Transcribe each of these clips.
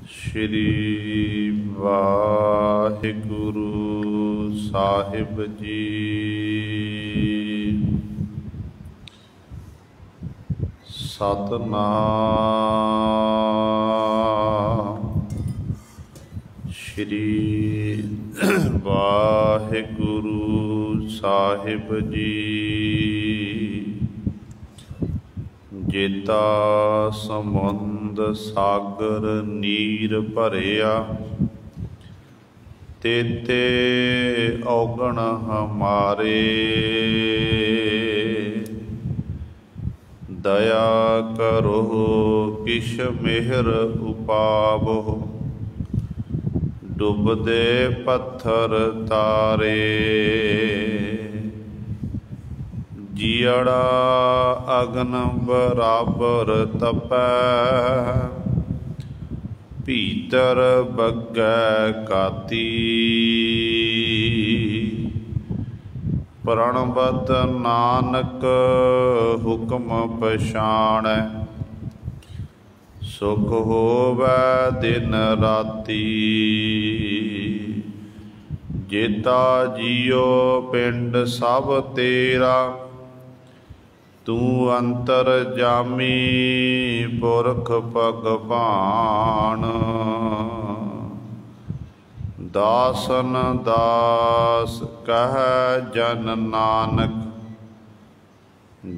श्री वाहिगुरु साहिब जी। सतनाम श्री वाहिगुरु साहिब जी। जेता समुंद सागर नीर भरिया, तेते औगण हमारे। दया करो किश मेहर उपावो, डुबदे पत्थर तारे। जियड़ा अग्न बराबर तपै, भीतर बगै काती। प्रणबत नानक हुक्म पछाणै, सुख होवै दिन राती। जेता जियो पिंड सब तेरा, तू अंतर जामी पुरख भगवान। दासन दास कह जन नानक,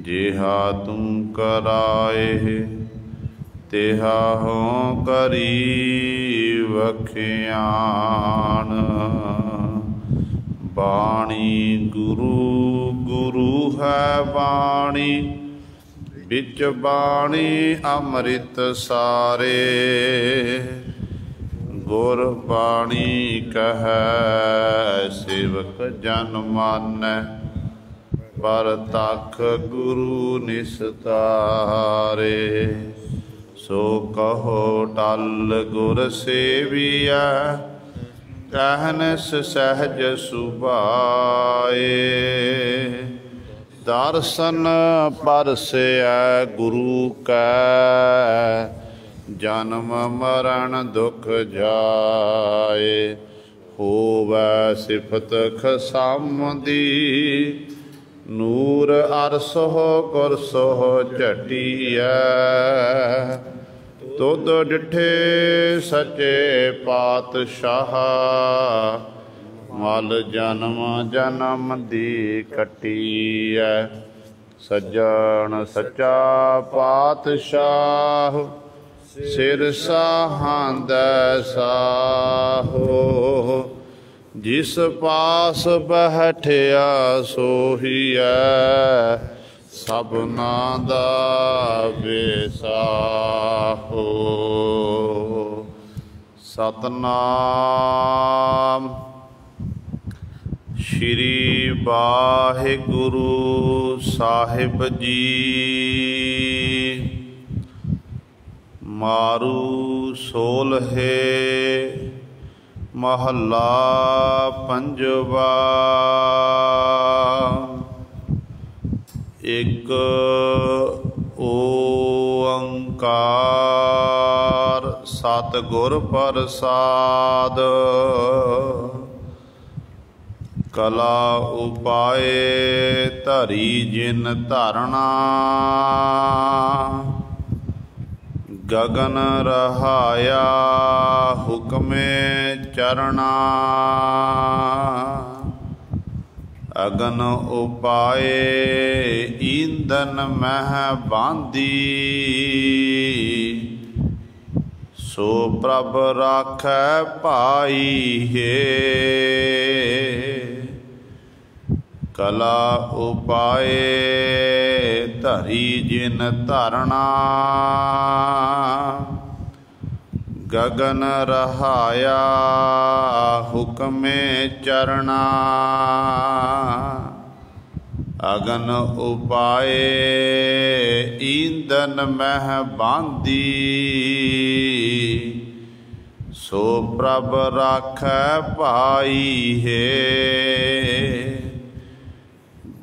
जिहा तू कराए तिहा हों करी वखियान। बाणी गुरु गुरु है बाणी, बिच बाणी अमृत सारे। गुर बाणी कह सेवक जन मानै, पर तख गुरु निस्तारे। सो कहो टल गुर सेविया, कहनस सहज सुभाए। दर्शन परसै गुरु कै, जन्म मरण दुख जाए। होवै सिफत खसामदी, नूर अरसो गुरसो झटिया। तुद डिठे सचे पातशाह, मल जन्म जन्म दी कटिया। सज्जन सच्चा पातशाह, सिर साहांदै साहो। जिस पास बैठिया सोहिया, सबना दा बेसाहो। सतनाम श्री वाहिगुरु साहिब जी। मारू सोलहे महला पंजवा। एक ओंकार सतगुर प्रसाद। कला उपाय धरी जिन धरना, गगन रहाया हुक्मे चरना। अगन उपाय ईंधन मह बांधी, सो प्रभ राखै पाई है। कला उपाय धरी जिन धरना, गगन रहाया हुक्मे चरना। अगन उपाय ईंधन मह बांधी, सो प्रभ राखै पाई है।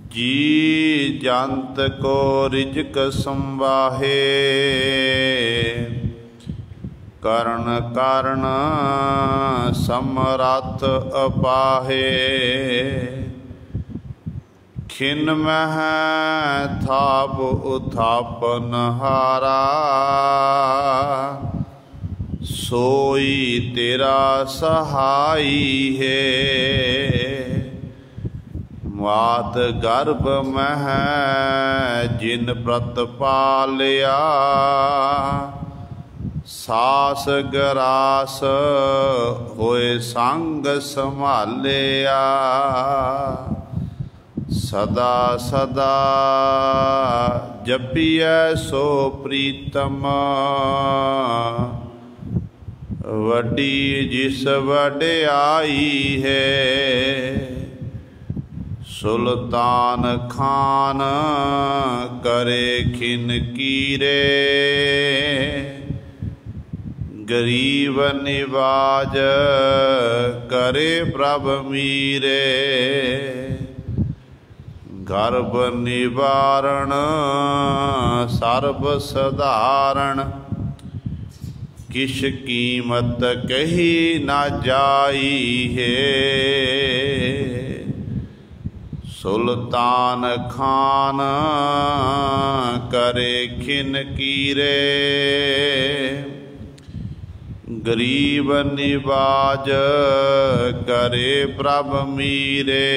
जी जंत को रिजक संवाहे, ਕਰਨ ਕਾਰਨ ਸਮਰੱਥ ਅਪਾਹੇ। ਖਿਨ ਮਹਿ ਥਾਪ ਉਥਾਪਨ ਹਾਰਾ ਸੋਈ ਤੇਰਾ ਸਹਾਈ ਹੈ। ਮਾਤ ਗਰਭ ਮਹਿ ਜਿਨ ਪ੍ਰਤ ਪਾਲਿਆ ਸਾਸ ਗਰਾਸ ਹੋਏ ਸੰਗ ਸੰਭਾਲਿਆ। ਸਦਾ ਸਦਾ ਜਪੀਐ ਸੋ ਪ੍ਰੀਤਮ ਵੱਡੀ ਜਿਸ ਵਡਿਆਈ ਹੈ। ਸੁਲਤਾਨ ਖਾਨ ਕਰੇ ਖਿਨ ਕੀਰੇ ਗਰੀਬ ਨਿਵਾਜ ਕਰੇ ਪ੍ਰਭ ਮੀਰੇ। ਗਰਭ ਨਿਵਾਰਣ ਸਰਬ ਸਧਾਰਨ ਕਿਛ ਕੀਮਤ ਕਹੀ ਨਾ ਜਾਈ ਹੈ। ਸੁਲਤਾਨ ਖਾਨ ਕਰੇ ਖਿਨ ਕੀਰੇ ਗਰੀਬ ਨਿਵਾਜ ਕਰੇ ਪ੍ਰਭ ਮੀਰੇ।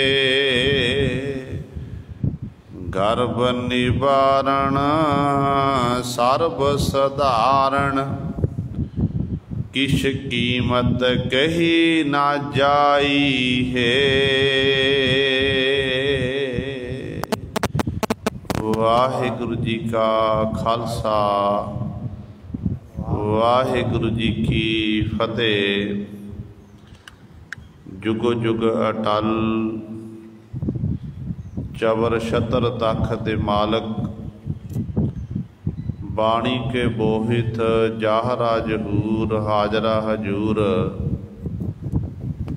ਗਰਭ ਨਿਵਾਰਣ ਸਰਬ ਸਧਾਰਨ ਕਿਛ ਕੀਮਤ ਕਹੀ ਨਾ ਜਾਈ ਹੈ। ਵਾਹਿਗੁਰੂ ਜੀ ਕਾ ਖਾਲਸਾ ਵਾਹਿਗੁਰੂ ਜੀ ਕੀ ਫਤਿਹ। ਜੁਗ ਜੁਗ ਅਟਲ ਚਵਰ ਛਤਰ ਤਖ਼ ਦੇ ਮਾਲਕ ਬਾਣੀ ਕੇ ਬੋਹਿਤ ਜਾਹਰਾ ਜਹੂਰ ਹਾਜ਼ਰਾ ਹਜੂਰ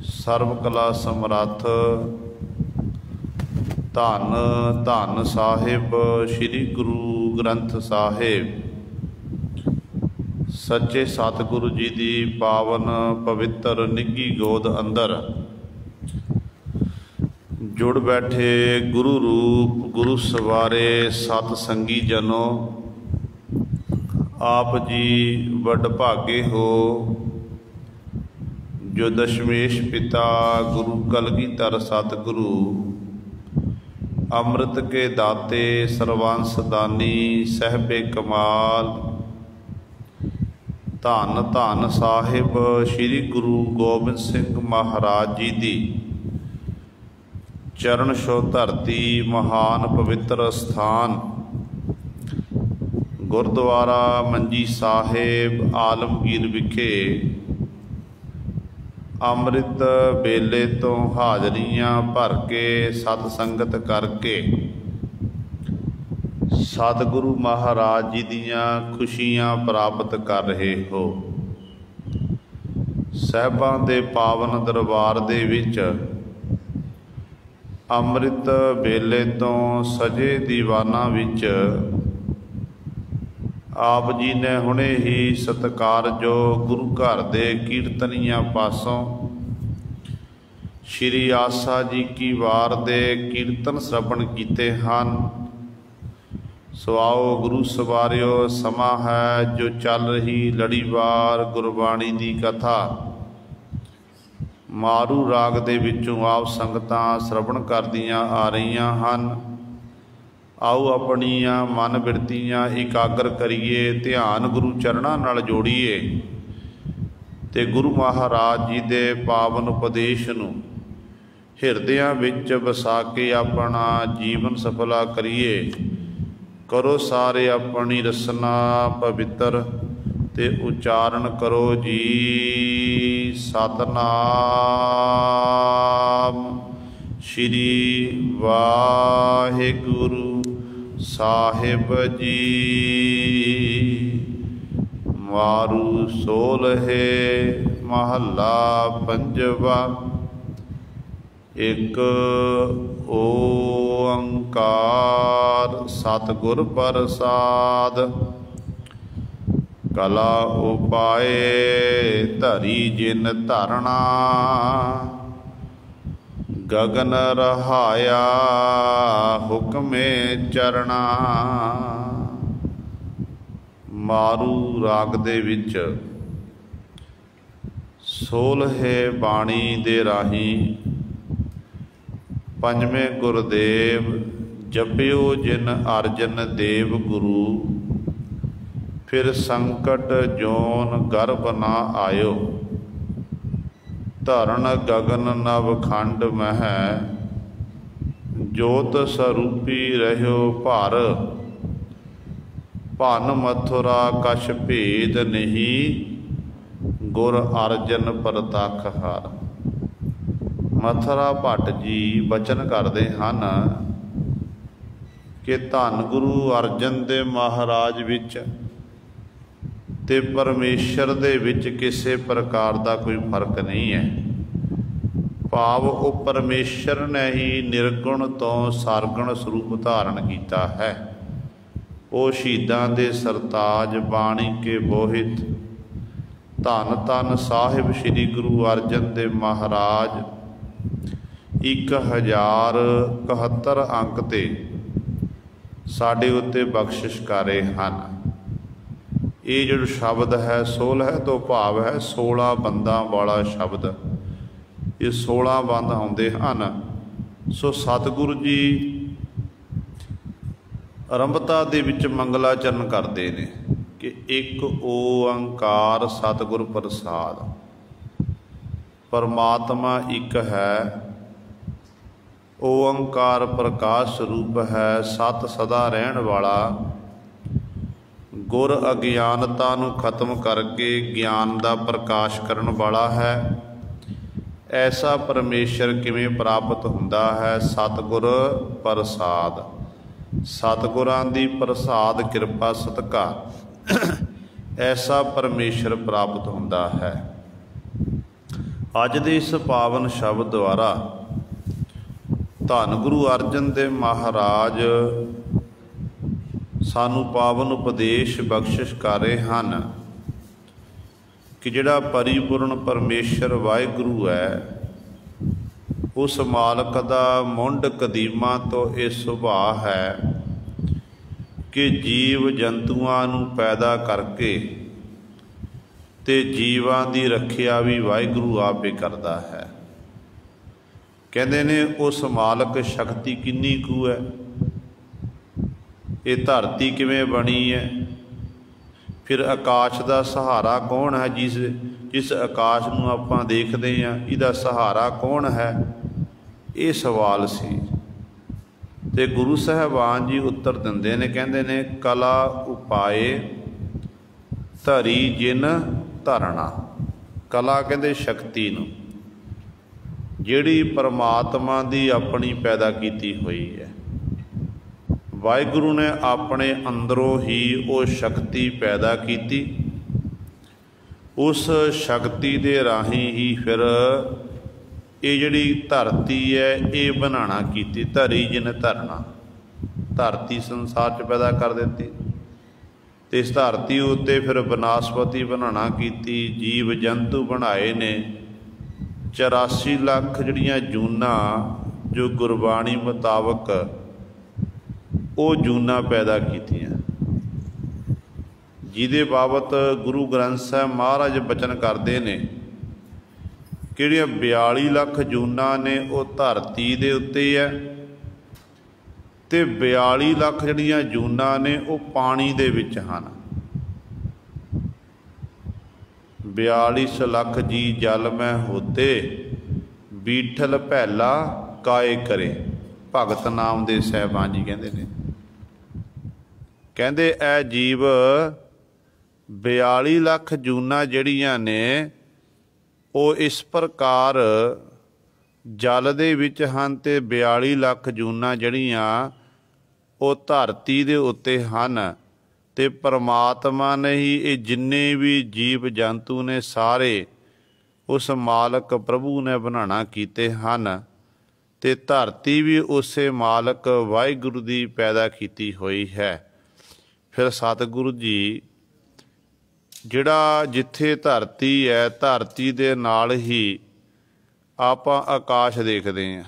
ਸਰਬ ਕਲਾ ਸਮਰੱਥ ਧੰਨ ਧੰਨ ਸਾਹਿਬ ਸ੍ਰੀ ਗੁਰੂ ਗ੍ਰੰਥ ਸਾਹਿਬ ਸੱਚੇ ਸਤਿਗੁਰੂ ਜੀ ਦੀ ਪਾਵਨ ਪਵਿੱਤਰ ਨਿੱਘੀ ਗੋਦ ਅੰਦਰ ਜੁੜ ਬੈਠੇ ਗੁਰੂ ਰੂਪ ਗੁਰੂ ਸਵਾਰੇ ਸਤ ਸੰਗੀ ਜਨੋ। ਆਪ ਜੀ ਵੱਡ ਭਾਗੇ ਹੋ ਜੋ ਦਸ਼ਮੇਸ਼ ਪਿਤਾ ਗੁਰੂ ਕਲਗੀਧਰ ਸਤਿਗੁਰੂ ਅੰਮ੍ਰਿਤ ਕੇ ਦਾਤੇ ਸਰਵੰਸ ਦਾਨੀ ਸਹਿਬੇ ਕਮਾਲ ਧੰਨ ਧੰਨ ਸਾਹਿਬ ਸ੍ਰੀ ਗੁਰੂ ਗੋਬਿੰਦ ਸਿੰਘ ਮਹਾਰਾਜ ਜੀ ਦੀ ਚਰਨ ਛੋਹ ਧਰਤੀ ਮਹਾਨ ਪਵਿੱਤਰ ਸਥਾਨ ਗੁਰਦੁਆਰਾ ਮੰਜੀ ਸਾਹਿਬ ਆਲਮਗੀਰ ਵਿਖੇ ਅੰਮ੍ਰਿਤ ਵੇਲੇ ਤੋਂ ਹਾਜ਼ਰੀਆਂ ਭਰ ਕੇ ਸਤ ਸੰਗਤ ਕਰਕੇ ਸਤਿਗੁਰੂ ਮਹਾਰਾਜ ਜੀ ਦੀਆਂ ਖੁਸ਼ੀਆਂ ਪ੍ਰਾਪਤ ਕਰ ਰਹੇ ਹੋ। ਸਾਹਿਬਾਂ ਦੇ ਪਾਵਨ ਦਰਬਾਰ ਦੇ ਵਿੱਚ ਅੰਮ੍ਰਿਤ ਵੇਲੇ ਤੋਂ ਸਜੇ ਦੀਵਾਨਾਂ ਵਿੱਚ ਆਪ ਜੀ ਨੇ ਹੁਣੇ ਹੀ ਸਤਿਕਾਰਯੋਗ ਗੁਰੂ ਘਰ ਦੇ ਕੀਰਤਨੀਆਂ ਪਾਸੋਂ ਸ਼੍ਰੀ ਆਸਾ ਜੀ ਕੀ ਵਾਰ ਦੇ ਕੀਰਤਨ ਸ਼ਰਵਣ ਕੀਤੇ ਹਨ। ਸੋ ਆਓ ਗੁਰੂ ਸਵਾਰਿਓ, ਸਮਾਂ ਹੈ ਜੋ ਚੱਲ ਰਹੀ ਲੜੀਵਾਰ ਗੁਰਬਾਣੀ ਦੀ ਕਥਾ ਮਾਰੂ ਰਾਗ ਦੇ ਵਿੱਚੋਂ ਆਪ ਸੰਗਤਾਂ ਸ਼ਰਵਣ ਕਰਦੀਆਂ ਆ ਰਹੀਆਂ ਹਨ। ਆਓ ਆਪਣੀਆਂ ਮਨ ਬਿਰਤੀਆਂ ਇਕਾਗਰ ਕਰੀਏ, ਧਿਆਨ ਗੁਰੂ ਚਰਨਾਂ ਨਾਲ ਜੋੜੀਏ ਤੇ ਗੁਰੂ ਮਹਾਰਾਜ ਜੀ ਦੇ ਪਾਵਨ ਉਪਦੇਸ਼ ਨੂੰ ਹਿਰਦਿਆਂ ਵਿੱਚ ਵਸਾ ਕੇ ਆਪਣਾ ਜੀਵਨ ਸਫਲਾ ਕਰੀਏ। ਕਰੋ ਸਾਰੇ ਆਪਣੀ ਰਸਨਾ ਪਵਿੱਤਰ ਤੇ ਉਚਾਰਨ ਕਰੋ ਜੀ ਸਤਨਾਮ ਸ਼੍ਰੀ ਵਾਹਿਗੁਰੂ ਸਾਹਿਬ ਜੀ। ਮਾਰੂ ਸੋਲਹੇ ਮਹੱਲਾ ਪੰਜਵਾ। ਇੱਕ ਓੰਕਾਰ ਸਤਿਗੁਰ ਪ੍ਰਸਾਦ। कला उपाय धरी जिन धरना, गगन रहाया हुक्मे चरना। मारू राग दे विच सोलहे बाणी दे राही पंजवें गुरदेव जपियो जिन अर्जन देव गुरु, फिर संकट जोन गर्भ ना आयो, धरण गगन नव खंड मह, जोत स्वरूपी रह्यो भार, भन मथुरा कछ भेद नहीं, गुर अर्जन परतख हर। मथुरा भट्ट जी बचन करते हैं कि धन गुरु अर्जन दे महाराज विच ते परमेश्वर दे विच किसी प्रकार का कोई फर्क नहीं है। भाव वो परमेश्वर ने ही निर्गुण तो सरगुण स्वरूप धारण किया है। वो शहीदां दे सरताज बाणी के बोहित धन धन साहिब श्री गुरु अर्जन देव महाराज 1071 अंक ते साडे उत्ते बख्शिश कर रहे हैं। ये जो शब्द है 16 तो भाव है 16 बंदा वाला शब्द, ये 16 बंद आउंदे हैं। सो सतगुरु जी आरंभता दे विच मंगलाचरण करते हैं कि एक ओंकार सतगुर प्रसाद, परमात्मा एक है, ओंकार प्रकाश स्वरूप है, सत सदा रहन वाला, गुर अज्ञानता नूं खत्म करके ज्ञान का प्रकाश करन वाला है। ऐसा परमेश्वर किवें प्राप्त हुंदा है? सतगुर प्रसाद, सतगुरां दी प्रसाद कृपा सत्कार ऐसा परमेश्वर प्राप्त हुंदा है। अज दे इस पावन शब्द द्वारा धन गुरु अर्जन देव महाराज सानू पावन उपदेश बख्शिश कर रहे हैं कि जिहड़ा परिपूर्ण परमेश्वर वाहिगुरु है, उस मालक का मुंड कदीमा तो यह सुभाव है कि जीव जंतुआं नूं पैदा करके ते जीवां दी रखिया भी वाहिगुरु आप ही करता है। कहते ने उस मालक शक्ति किन्नी कू है, ये धरती किवें बनी है, फिर आकाश का सहारा कौन है? जिस आकाश नूं आपां देखते हैं इहदा सहारा कौन है? ये सवाल सी ते गुरु साहबान जी उत्तर दिंदे ने, कहंदे ने कला उपाए धरी जिन धरना। कला कहंदे शक्ति नूं जिहड़ी परमात्मा दी अपनी पैदा कीती हुई है। वाहिगुरु ने अपने अंदरों ही वो शक्ति पैदा की, उस शक्ति दे राही ही फिर ये जिहड़ी धरती है ये बनाना कीती। धरी जिन धरना, धरती संसार च पैदा कर देती ते इस धरती उत्ते फिर वनस्पति बनाना कीती, जीव जंतु बनाए ने। 84 लाख जिहड़ियां जूना जो गुरबाणी मुताबक वो जूना पैदा कीतियां, जिहदे बाबत गुरु ग्रंथ साहिब महाराज बचन करते हैं कि 42 लाख जूना ने वो धरती दे उत्ते है ते 42 लाख जिहड़ियां जूना ने वो पानी दे विच हन। 42 लाख जी जल में होते, बीठल भैला काए करे। भगत नाम दे साहिबान जी कहते हैं, कहते ए जीव 42 लाख जूना जड़ियां ने वो इस प्रकार जल दे विच हन ते 42 लाख जूना जड़ियां वो धरती दे उत्ते हन ते परमात्मा ने ही ये जिन्ने भी जीव जंतु ने सारे उस मालक प्रभु ने बनाना कीते हन ते धरती भी उसे मालक वाहिगुरु दी पैदा कीती हुई है। फिर सतगुरु जी ਜਿਹੜਾ ਜਿੱਥੇ ਧਰਤੀ ਹੈ, ਧਰਤੀ ਦੇ ਨਾਲ ਹੀ ਆਪਾਂ ਆਕਾਸ਼ ਦੇਖਦੇ ਹਾਂ।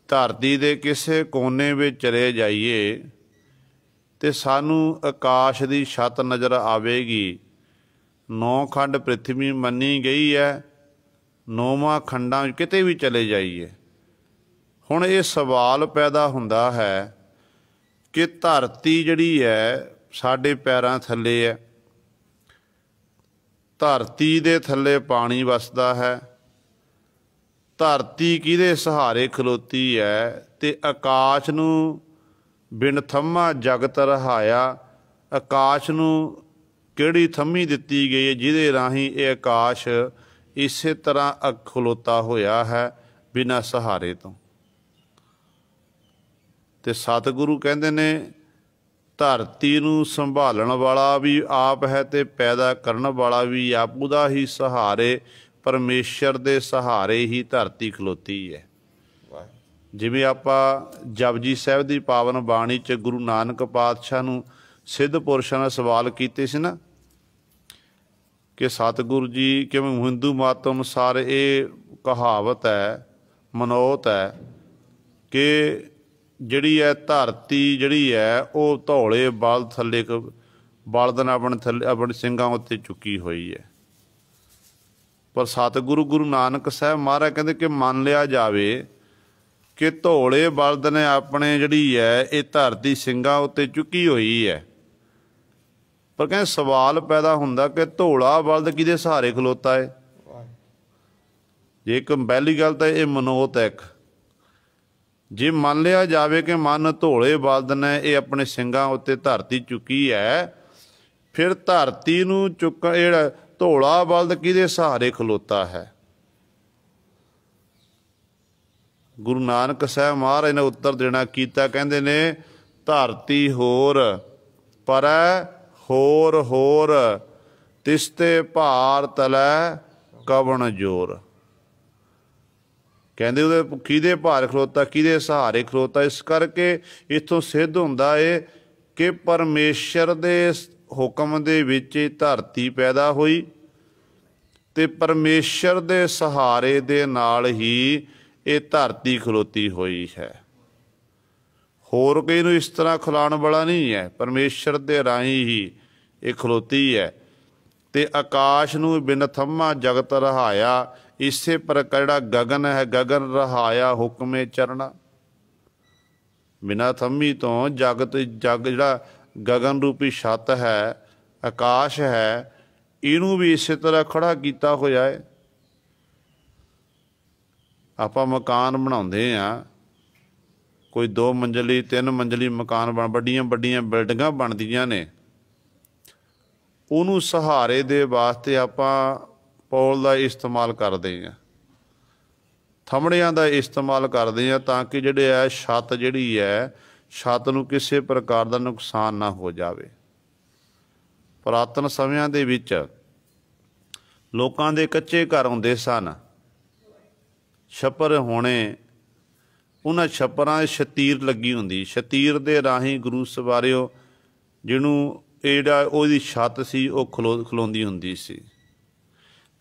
ਧਰਤੀ ਦੇ ਕਿਸੇ ਕੋਨੇ ਵਿੱਚ ਚਲੇ ਜਾਈਏ ਤੇ ਸਾਨੂੰ ਆਕਾਸ਼ ਦੀ ਛੱਤ ਨਜ਼ਰ ਆਵੇਗੀ। 9 ਖੰਡ ਪ੍ਰਿਥਵੀ ਮੰਨੀ ਗਈ ਹੈ, 9ਵਾਂ ਖੰਡਾਂ ਕਿਤੇ ਵੀ ਚਲੇ ਜਾਈਏ। ਹੁਣ ਇਹ ਸਵਾਲ ਪੈਦਾ ਹੁੰਦਾ ਹੈ ਕਿ ਧਰਤੀ ਜਿਹੜੀ ਹੈ ਸਾਡੇ ਪੈਰਾਂ ਥੱਲੇ ਹੈ, ਧਰਤੀ ਦੇ ਥੱਲੇ ਪਾਣੀ ਵਸਦਾ ਹੈ, ਧਰਤੀ ਕਿਹਦੇ ਸਹਾਰੇ ਖਲੋਤੀ ਹੈ ਤੇ ਆਕਾਸ਼ ਨੂੰ ਬਿਨ ਥੰਮਾ ਜਗਤ ਰਹਾਇਆ। ਆਕਾਸ਼ ਨੂੰ ਕਿਹੜੀ ਥੰਮੀ ਦਿੱਤੀ ਗਈ ਹੈ ਜਿਹਦੇ ਰਾਹੀਂ ਇਹ ਆਕਾਸ਼ ਇਸੇ ਤਰ੍ਹਾਂ ਖਲੋਤਾ ਹੋਇਆ ਹੈ ਬਿਨਾਂ ਸਹਾਰੇ ਤੋਂ। ਤੇ ਸਤਿਗੁਰੂ ਕਹਿੰਦੇ ਨੇ ਧਰਤੀ ਨੂੰ ਸੰਭਾਲਣ ਵਾਲਾ ਵੀ ਆਪ ਹੈ ਤੇ ਪੈਦਾ ਕਰਨ ਵਾਲਾ ਵੀ ਆਪ। ਉਹਦਾ ਹੀ ਸਹਾਰੇ, ਪਰਮੇਸ਼ਰ ਦੇ ਸਹਾਰੇ ਹੀ ਧਰਤੀ ਖਲੋਤੀ ਹੈ। ਜਿਵੇਂ ਆਪਾਂ ਜਪਜੀ ਸਾਹਿਬ ਦੀ ਪਾਵਨ ਬਾਣੀ 'ਚ ਗੁਰੂ ਨਾਨਕ ਪਾਤਸ਼ਾਹ ਨੂੰ ਸਿੱਧ ਪੁਰਸ਼ਾਂ ਨਾਲ ਸਵਾਲ ਕੀਤੇ ਸੀ ਨਾ ਕਿ ਸਤਿਗੁਰੂ ਜੀ ਕਿਵੇਂ ਹਿੰਦੂ ਮਤ ਅਨੁਸਾਰ ਇਹ ਕਹਾਵਤ ਹੈ, ਮਨੋਤ ਹੈ ਕਿ ਜਿਹੜੀ ਹੈ ਧਰਤੀ ਜਿਹੜੀ ਹੈ ਉਹ ਧੌਲੇ ਬਲਦ ਥੱਲੇ ਬਲਦ ਨੇ ਆਪਣੇ ਸਿੰਘਾਂ ਉੱਤੇ ਚੁੱਕੀ ਹੋਈ ਹੈ। ਪਰ ਸਤਿਗੁਰੂ ਗੁਰੂ ਨਾਨਕ ਸਾਹਿਬ ਮਹਾਰਾਜ ਕਹਿੰਦੇ ਕਿ ਮੰਨ ਲਿਆ ਜਾਵੇ ਕਿ ਧੌਲੇ ਬਲਦ ਨੇ ਆਪਣੇ ਜਿਹੜੀ ਹੈ ਇਹ ਧਰਤੀ ਸਿੰਘਾਂ ਉੱਤੇ ਚੁੱਕੀ ਹੋਈ ਹੈ। ਪਰ ਕਹਿੰਦੇ ਸਵਾਲ ਪੈਦਾ ਹੁੰਦਾ ਕਿ ਧੌਲਾ ਬਲਦ ਕਿਹਦੇ ਸਹਾਰੇ ਖਲੋਤਾ ਹੈ। ਜੇ ਇੱਕ ਪਹਿਲੀ ਗੱਲ ਤਾਂ ਇਹ ਮਨੋਤ ਹੈ। ਜੇ ਮੰਨ ਲਿਆ ਜਾਵੇ ਕਿ ਮਨ ਧੌਲੇ ਬਲਦ ਨੇ ਇਹ ਆਪਣੇ ਸਿੰਘਾਂ ਉੱਤੇ ਧਰਤੀ ਚੁੱਕੀ ਹੈ, ਫਿਰ ਧਰਤੀ ਨੂੰ ਜਿਹੜਾ ਧੌਲਾ ਬਲਦ ਕਿਹਦੇ ਸਹਾਰੇ ਖਲੋਤਾ ਹੈ। ਗੁਰੂ ਨਾਨਕ ਸਾਹਿਬ ਮਹਾਰਾਜ ਨੇ ਉੱਤਰ ਦੇਣਾ ਕੀਤਾ, ਕਹਿੰਦੇ ਨੇ ਧਰਤੀ ਹੋਰ ਪਰੈ ਹੋਰ ਹੋਰ, ਤਿਸਤੇ ਭਾਰ ਤਲੈ ਕਵਣ ਜੋਰ। ਕਹਿੰਦੇ ਉਹਦੇ ਕਿਹਦੇ ਭਾਰ ਖਲੋਤਾ, ਕਿਹਦੇ ਸਹਾਰੇ ਖਲੋਤਾ। ਇਸ ਕਰਕੇ ਇੱਥੋਂ ਸਿੱਧ ਹੁੰਦਾ ਏ ਕਿ ਪਰਮੇਸ਼ਰ ਦੇ ਹੁਕਮ ਦੇ ਵਿੱਚ ਧਰਤੀ ਪੈਦਾ ਹੋਈ ਤੇ ਪਰਮੇਸ਼ਰ ਦੇ ਸਹਾਰੇ ਦੇ ਨਾਲ ਹੀ ਇਹ ਧਰਤੀ ਖਲੋਤੀ ਹੋਈ ਹੈ। ਹੋਰ ਕੋਈ ਨੂੰ ਇਸ ਤਰ੍ਹਾਂ ਖਿਲਾਉਣ ਵਾਲਾ ਨਹੀਂ ਹੈ, ਪਰਮੇਸ਼ਰ ਦੇ ਰਾਹੀਂ ਹੀ ਇਹ ਖਲੋਤੀ ਹੈ। ਤੇ ਆਕਾਸ਼ ਨੂੰ ਬਿਨ ਥੰਮਾ ਜਗਤ ਰਹਾਇਆ। ਇਸੇ ਪ੍ਰਕਾਰ ਜਿਹੜਾ ਗਗਨ ਹੈ, ਗਗਨ ਰਹਾਇਆ ਹੁਕਮੇ ਚਰਣਾ। ਬਿਨਾਂ ਥੰਮੀ ਤੋਂ ਜਗ ਜਿਹੜਾ ਗਗਨ ਰੂਪੀ ਛੱਤ ਹੈ, ਆਕਾਸ਼ ਹੈ, ਇਹਨੂੰ ਵੀ ਇਸੇ ਤਰ੍ਹਾਂ ਖੜਾ ਕੀਤਾ ਹੋਇਆ ਹੈ। ਆਪਾਂ ਮਕਾਨ ਬਣਾਉਂਦੇ ਹਾਂ, ਕੋਈ 2 ਮੰਜ਼ਲੀ 3 ਮੰਜ਼ਲੀ ਮਕਾਨ ਵੱਡੀਆਂ ਵੱਡੀਆਂ ਬਿਲਡਿੰਗਾਂ ਬਣਦੀਆਂ ਨੇ। ਉਹਨੂੰ ਸਹਾਰੇ ਦੇ ਵਾਸਤੇ ਆਪਾਂ ਪੌਲ ਦਾ ਇਸਤੇਮਾਲ ਕਰਦੇ ਹਾਂ, ਥੰਮੜਿਆਂ ਦਾ ਇਸਤੇਮਾਲ ਕਰਦੇ ਹਾਂ ਤਾਂ ਕਿ ਜਿਹੜੇ ਹੈ ਛੱਤ ਜਿਹੜੀ ਹੈ, ਛੱਤ ਨੂੰ ਕਿਸੇ ਪ੍ਰਕਾਰ ਦਾ ਨੁਕਸਾਨ ਨਾ ਹੋ ਜਾਵੇ। ਪੁਰਾਤਨ ਸਮਿਆਂ ਦੇ ਵਿੱਚ ਲੋਕਾਂ ਦੇ ਕੱਚੇ ਘਰ ਹੁੰਦੇ ਸਨ, ਛੱਪਰ ਹੋਣੇ, ਉਹਨਾਂ ਛੱਪਰਾਂ 'ਚ ਸ਼ਤੀਰ ਲੱਗੀ ਹੁੰਦੀ। ਸ਼ਤੀਰ ਦੇ ਰਾਹੀਂ ਗੁਰੂ ਸਵਾਰਿਓ ਜਿਹਨੂੰ ਇਹ ਜਿਹੜਾ ਉਹਦੀ ਛੱਤ ਸੀ ਉਹ ਖਲੋਂਦੀ ਹੁੰਦੀ ਸੀ।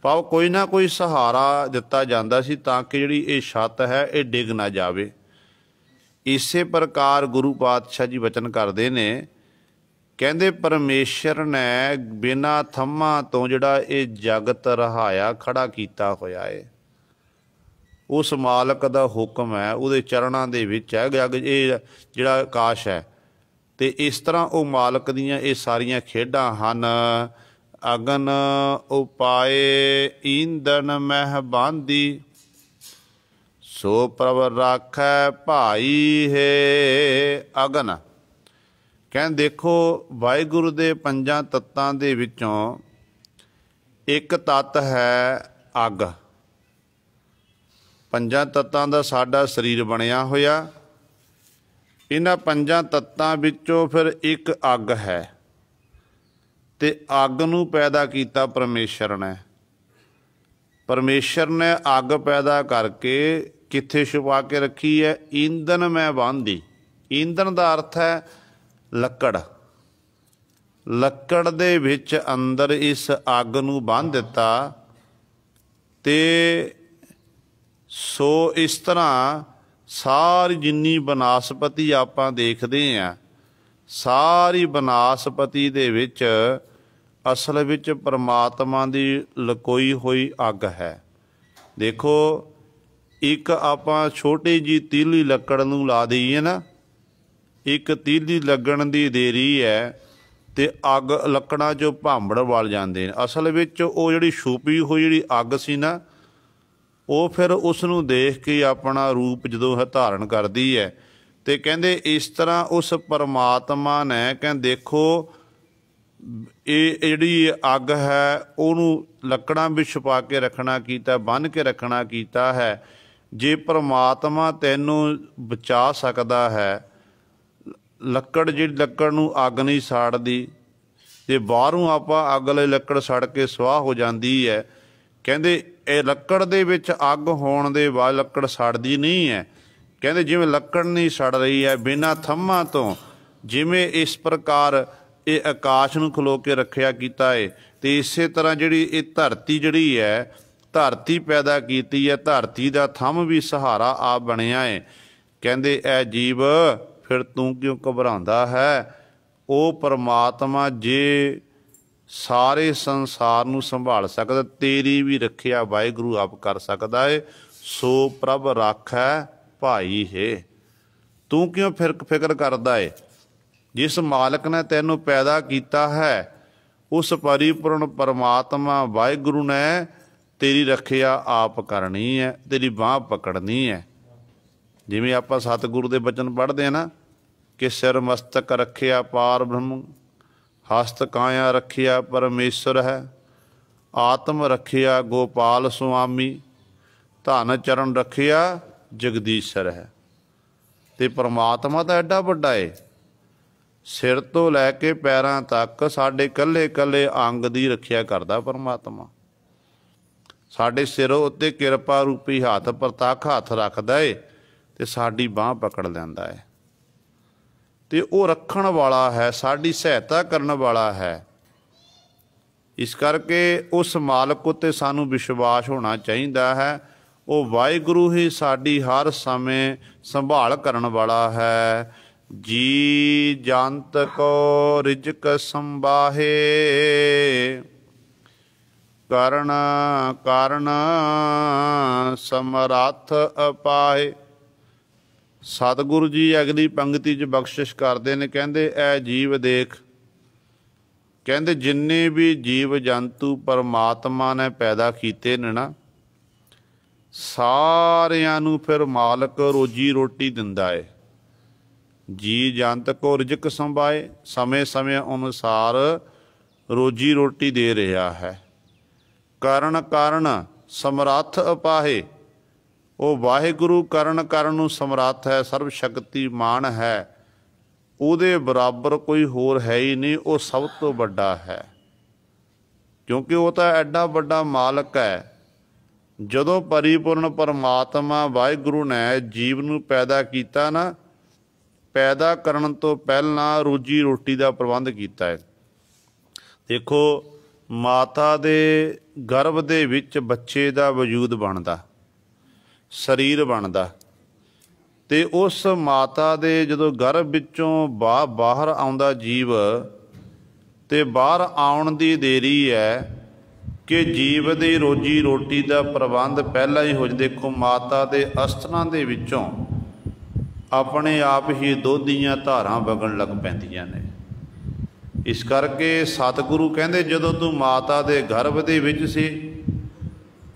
ਭਾਵ ਕੋਈ ਨਾ ਕੋਈ ਸਹਾਰਾ ਦਿੱਤਾ ਜਾਂਦਾ ਸੀ ਤਾਂ ਕਿ ਜਿਹੜੀ ਇਹ ਛੱਤ ਹੈ ਇਹ ਡਿੱਗ ਨਾ ਜਾਵੇ। ਇਸੇ ਪ੍ਰਕਾਰ ਗੁਰੂ ਪਾਤਸ਼ਾਹ ਜੀ ਵਚਨ ਕਰਦੇ ਨੇ, ਕਹਿੰਦੇ ਪਰਮੇਸ਼ਰ ਨੇ ਬਿਨਾਂ ਥੰਮਾਂ ਤੋਂ ਜਿਹੜਾ ਇਹ ਜਗਤ ਰਹਾਇਆ ਖੜਾ ਕੀਤਾ ਹੋਇਆ ਹੈ। ਉਸ ਮਾਲਕ ਦਾ ਹੁਕਮ ਹੈ, ਉਹਦੇ ਚਰਨਾਂ ਦੇ ਵਿੱਚ ਹੈ ਇਹ ਜਿਹੜਾ ਆਕਾਸ਼ ਹੈ। ਤੇ ਇਸ ਤਰ੍ਹਾਂ ਉਹ ਮਾਲਕ ਦੀਆਂ ਇਹ ਸਾਰੀਆਂ ਖੇਡਾਂ ਹਨ। ਅਗਨ ਉਪਾਏ ਈਂਦਨ ਮਹਿ ਬਾਂਦੀ, ਸੋ ਪ੍ਰਭ ਰਾਖੈ ਭਾਈ ਹੈ ਅਗਨ। ਕਹਿੰਦੇ ਦੇਖੋ ਵਾਹਿਗੁਰੂ ਦੇ 5 ਤੱਤਾਂ ਦੇ ਵਿੱਚੋਂ ਇੱਕ ਤੱਤ ਹੈ ਅੱਗ। 5 ਤੱਤਾਂ ਦਾ ਸਾਡਾ ਸਰੀਰ ਬਣਿਆ ਹੋਇਆ। ਇਹਨਾਂ 5 ਤੱਤਾਂ ਵਿੱਚੋਂ ਫਿਰ ਇੱਕ ਅੱਗ ਹੈ ਤੇ ਅੱਗ ਨੂੰ ਪੈਦਾ ਕੀਤਾ ਪਰਮੇਸ਼ਰ ਨੇ। ਪਰਮੇਸ਼ਰ ਨੇ ਅੱਗ ਪੈਦਾ ਕਰਕੇ ਕਿੱਥੇ ਛੁਪਾ ਕੇ ਰੱਖੀ ਹੈ? ਈਂਧਨ ਮੈਂ ਬਾਂਦੀ। ਈਂਧਨ ਦਾ ਅਰਥ ਹੈ ਲੱਕੜ। ਲੱਕੜ ਦੇ ਵਿੱਚ ਅੰਦਰ ਇਸ ਅੱਗ ਨੂੰ ਬੰਨ੍ਹ ਦਿੱਤਾ। ਤੇ ਸੋ ਇਸ ਤਰ੍ਹਾਂ ਸਾਰੀ ਜਿੰਨੀ ਬਨਸਪਤੀ ਆਪਾਂ ਦੇਖਦੇ ਹਾਂ, ਸਾਰੀ ਬਨਸਪਤੀ ਦੇ ਵਿੱਚ ਅਸਲ ਵਿੱਚ ਪਰਮਾਤਮਾ ਦੀ ਲਕੋਈ ਹੋਈ ਅੱਗ ਹੈ। ਦੇਖੋ, ਇੱਕ ਆਪਾਂ ਛੋਟੀ ਜਿਹੀ ਤੀਲੀ ਲੱਕੜ ਨੂੰ ਲਾ ਦਈਏ ਨਾ, ਇੱਕ ਤੀਲੀ ਲੱਗਣ ਦੀ ਦੇਰੀ ਹੈ ਤੇ ਅੱਗ ਲੱਕੜਾਂ 'ਚੋਂ ਭਾਂਬੜ ਵਲ ਜਾਂਦੇ ਨੇ। ਅਸਲ ਵਿੱਚ ਉਹ ਜਿਹੜੀ ਛੁਪੀ ਹੋਈ ਜਿਹੜੀ ਅੱਗ ਸੀ ਨਾ, ਉਹ ਫਿਰ ਉਸ ਨੂੰ ਦੇਖ ਕੇ ਆਪਣਾ ਰੂਪ ਜਦੋਂ ਧਾਰਨ ਕਰਦੀ ਹੈ। ਤੇ ਕਹਿੰਦੇ ਇਸ ਤਰ੍ਹਾਂ ਉਸ ਪਰਮਾਤਮਾ ਨੇ ਕਹਿੰਦੇ ਦੇਖੋ ਇਹ ਜਿਹੜੀ ਅੱਗ ਹੈ ਉਹਨੂੰ ਲੱਕੜਾਂ ਵਿੱਚ ਛੁਪਾ ਕੇ ਰੱਖਣਾ ਕੀਤਾ, ਬੰਨ੍ਹ ਕੇ ਰੱਖਣਾ ਕੀਤਾ ਹੈ। ਜੇ ਪਰਮਾਤਮਾ ਤੈਨੂੰ ਬਚਾ ਸਕਦਾ ਹੈ, ਲੱਕੜ ਜਿਹੜੀ ਲੱਕੜ ਨੂੰ ਅੱਗ ਨਹੀਂ ਸਾੜਦੀ, ਤੇ ਬਾਹਰੋਂ ਆਪਾਂ ਅੱਗ ਲਈ ਲੱਕੜ ਸੜ ਕੇ ਸੁਆਹ ਹੋ ਜਾਂਦੀ ਹੈ। ਕਹਿੰਦੇ ਇਹ ਲੱਕੜ ਦੇ ਵਿੱਚ ਅੱਗ ਹੋਣ ਦੇ ਬਾਅਦ ਲੱਕੜ ਸੜਦੀ ਨਹੀਂ ਹੈ। ਕਹਿੰਦੇ ਜਿਵੇਂ ਲੱਕੜ ਨਹੀਂ ਸੜ ਰਹੀ ਹੈ ਬਿਨਾਂ ਥੰਮਾਂ ਤੋਂ, ਜਿਵੇਂ ਇਸ ਪ੍ਰਕਾਰ ਇਹ ਆਕਾਸ਼ ਨੂੰ ਖਲੋ ਕੇ ਰੱਖਿਆ ਕੀਤਾ ਹੈ, ਤੇ ਇਸੇ ਤਰ੍ਹਾਂ ਜਿਹੜੀ ਇਹ ਧਰਤੀ ਜਿਹੜੀ ਹੈ, ਧਰਤੀ ਪੈਦਾ ਕੀਤੀ ਹੈ, ਧਰਤੀ ਦਾ ਥੰਮ ਵੀ ਸਹਾਰਾ ਆਪ ਬਣਿਆ ਹੈ। ਕਹਿੰਦੇ ਇਹ ਜੀਵ ਫਿਰ ਤੂੰ ਕਿਉਂ ਘਬਰਾਉਂਦਾ ਹੈ? ਉਹ ਪਰਮਾਤਮਾ ਜੇ ਸਾਰੇ ਸੰਸਾਰ ਨੂੰ ਸੰਭਾਲ ਸਕਦਾ, ਤੇਰੀ ਵੀ ਰੱਖਿਆ ਵਾਹਿਗੁਰੂ ਆਪ ਕਰ ਸਕਦਾ ਹੈ। ਸੋ ਪ੍ਰਭ ਰਾਖੈ ਭਾਈ ਹੈ, ਤੂੰ ਕਿਉਂ ਫਿਕਰ ਕਰਦਾ ਹੈ? ਜਿਸ ਮਾਲਕ ਨੇ ਤੈਨੂੰ ਪੈਦਾ ਕੀਤਾ ਹੈ, ਉਸ ਪਰਿਪੂਰਨ ਪਰਮਾਤਮਾ ਵਾਹਿਗੁਰੂ ਨੇ ਤੇਰੀ ਰੱਖਿਆ ਆਪ ਕਰਨੀ ਹੈ, ਤੇਰੀ ਬਾਂਹ ਪਕੜਨੀ ਹੈ। ਜਿਵੇਂ ਆਪਾਂ ਸਤਿਗੁਰੂ ਦੇ ਬਚਨ ਪੜ੍ਹਦੇ ਹਾਂ ਨਾ ਕਿ ਸਿਰ ਮਸਤਕ ਰੱਖਿਆ ਪਾਰ ਬ੍ਰਹਮ, ਹਸਤ ਕਾਇਆ ਰੱਖਿਆ ਪਰਮੇਸ਼ਰ ਹੈ, ਆਤਮ ਰੱਖਿਆ ਗੋਪਾਲ ਸੁਆਮੀ, ਧਨ ਚਰਨ ਰੱਖਿਆ ਜਗਦੀਸ਼ਰ ਹੈ। ਤੇ ਪਰਮਾਤਮਾ ਤਾਂ ਐਡਾ ਵੱਡਾ ਏ, ਸਿਰ ਤੋਂ ਲੈ ਕੇ ਪੈਰਾਂ ਤੱਕ ਸਾਡੇ ਇਕੱਲੇ ਇਕੱਲੇ ਅੰਗ ਦੀ ਰੱਖਿਆ ਕਰਦਾ ਪਰਮਾਤਮਾ। ਸਾਡੇ ਸਿਰ ਉੱਤੇ ਕਿਰਪਾ ਰੂਪੀ ਹੱਥ ਪ੍ਰਤੱਖ ਹੱਥ ਰੱਖਦਾ ਏ ਤੇ ਸਾਡੀ ਬਾਂਹ ਪਕੜ ਲੈਂਦਾ ਹੈ। ਤੇ ਉਹ ਰੱਖਣ ਵਾਲਾ ਹੈ, ਸਾਡੀ ਸਹਾਇਤਾ ਕਰਨ ਵਾਲਾ ਹੈ। ਇਸ ਕਰਕੇ ਉਸ ਮਾਲਕ ਉੱਤੇ ਸਾਨੂੰ ਵਿਸ਼ਵਾਸ ਹੋਣਾ ਚਾਹੀਦਾ ਹੈ। ਉਹ ਵਾਹਿਗੁਰੂ ਹੀ ਸਾਡੀ ਹਰ ਸਮੇਂ ਸੰਭਾਲ ਕਰਨ ਵਾਲਾ ਹੈ। ਜੀ ਜੰਤ ਕੋ ਰਿਜਕ ਸੰਬਾਹੇ, ਕਰਨ ਕਾਰਨ ਸਮਰੱਥ ਅਪਾਏ। ਸਤਿਗੁਰੂ ਜੀ ਅਗਲੀ ਪੰਕਤੀ 'ਚ ਬਖਸ਼ਿਸ਼ ਕਰਦੇ ਨੇ, ਕਹਿੰਦੇ ਇਹ ਜੀਵ ਦੇਖ, ਕਹਿੰਦੇ ਜਿੰਨੇ ਵੀ ਜੀਵ ਜੰਤੂ ਪਰਮਾਤਮਾ ਨੇ ਪੈਦਾ ਕੀਤੇ ਨੇ ਨਾ, ਸਾਰਿਆਂ ਨੂੰ ਫਿਰ ਮਾਲਕ ਰੋਜੀ ਰੋਟੀ ਦਿੰਦਾ ਏ। ਜੀ ਜੰਤ ਕੋ ਰਿਜਕ ਸੰਭਾਏ, ਸਮੇਂ ਸਮੇਂ ਅਨੁਸਾਰ ਰੋਜੀ ਰੋਟੀ ਦੇ ਰਿਹਾ ਹੈ। ਕਰਨ ਕਾਰਨ ਸਮਰੱਥ ਅਪਾਹੇ, ਉਹ ਵਾਹਿਗੁਰੂ ਕਰਨ ਨੂੰ ਸਮਰੱਥ ਹੈ, ਸਰਬ ਸ਼ਕਤੀਮਾਨ ਹੈ। ਉਹਦੇ ਬਰਾਬਰ ਕੋਈ ਹੋਰ ਹੈ ਹੀ ਨਹੀਂ, ਉਹ ਸਭ ਤੋਂ ਵੱਡਾ ਹੈ। ਕਿਉਂਕਿ ਉਹ ਤਾਂ ਐਡਾ ਵੱਡਾ ਮਾਲਕ ਹੈ। ਜਦੋਂ ਪਰਿਪੂਰਨ ਪਰਮਾਤਮਾ ਵਾਹਿਗੁਰੂ ਨੇ ਜੀਵ ਨੂੰ ਪੈਦਾ ਕੀਤਾ ਨਾ, ਪੈਦਾ ਕਰਨ ਤੋਂ ਪਹਿਲਾਂ ਰੋਜੀ ਰੋਟੀ ਦਾ ਪ੍ਰਬੰਧ ਕੀਤਾ ਹੈ। ਦੇਖੋ, ਮਾਤਾ ਦੇ ਗਰਭ ਦੇ ਵਿੱਚ ਬੱਚੇ ਦਾ ਵਜੂਦ ਬਣਦਾ, ਸਰੀਰ ਬਣਦਾ, ਤੇ ਉਸ ਮਾਤਾ ਦੇ ਜਦੋਂ ਗਰਭ ਵਿੱਚੋਂ ਬਾਹਰ ਆਉਂਦਾ ਜੀਵ, ਤੇ ਬਾਹਰ ਆਉਣ ਦੀ ਦੇਰੀ ਹੈ ਕਿ ਜੀਵ ਦੀ ਰੋਜੀ ਰੋਟੀ ਦਾ ਪ੍ਰਬੰਧ ਪਹਿਲਾਂ ਹੀ ਹੋ ਜਾਵੇ। ਦੇਖੋ, ਮਾਤਾ ਦੇ ਅਸਥਾਨਾਂ ਦੇ ਵਿੱਚੋਂ ਆਪਣੇ ਆਪ ਹੀ ਦੁੱਧ ਦੀਆਂ ਧਾਰਾਂ ਵਗਣ ਲੱਗ ਪੈਂਦੀਆਂ ਨੇ। ਇਸ ਕਰਕੇ ਸਤਿਗੁਰੂ ਕਹਿੰਦੇ ਜਦੋਂ ਤੂੰ ਮਾਤਾ ਦੇ ਗਰਭ ਦੇ ਵਿੱਚ ਸੀ,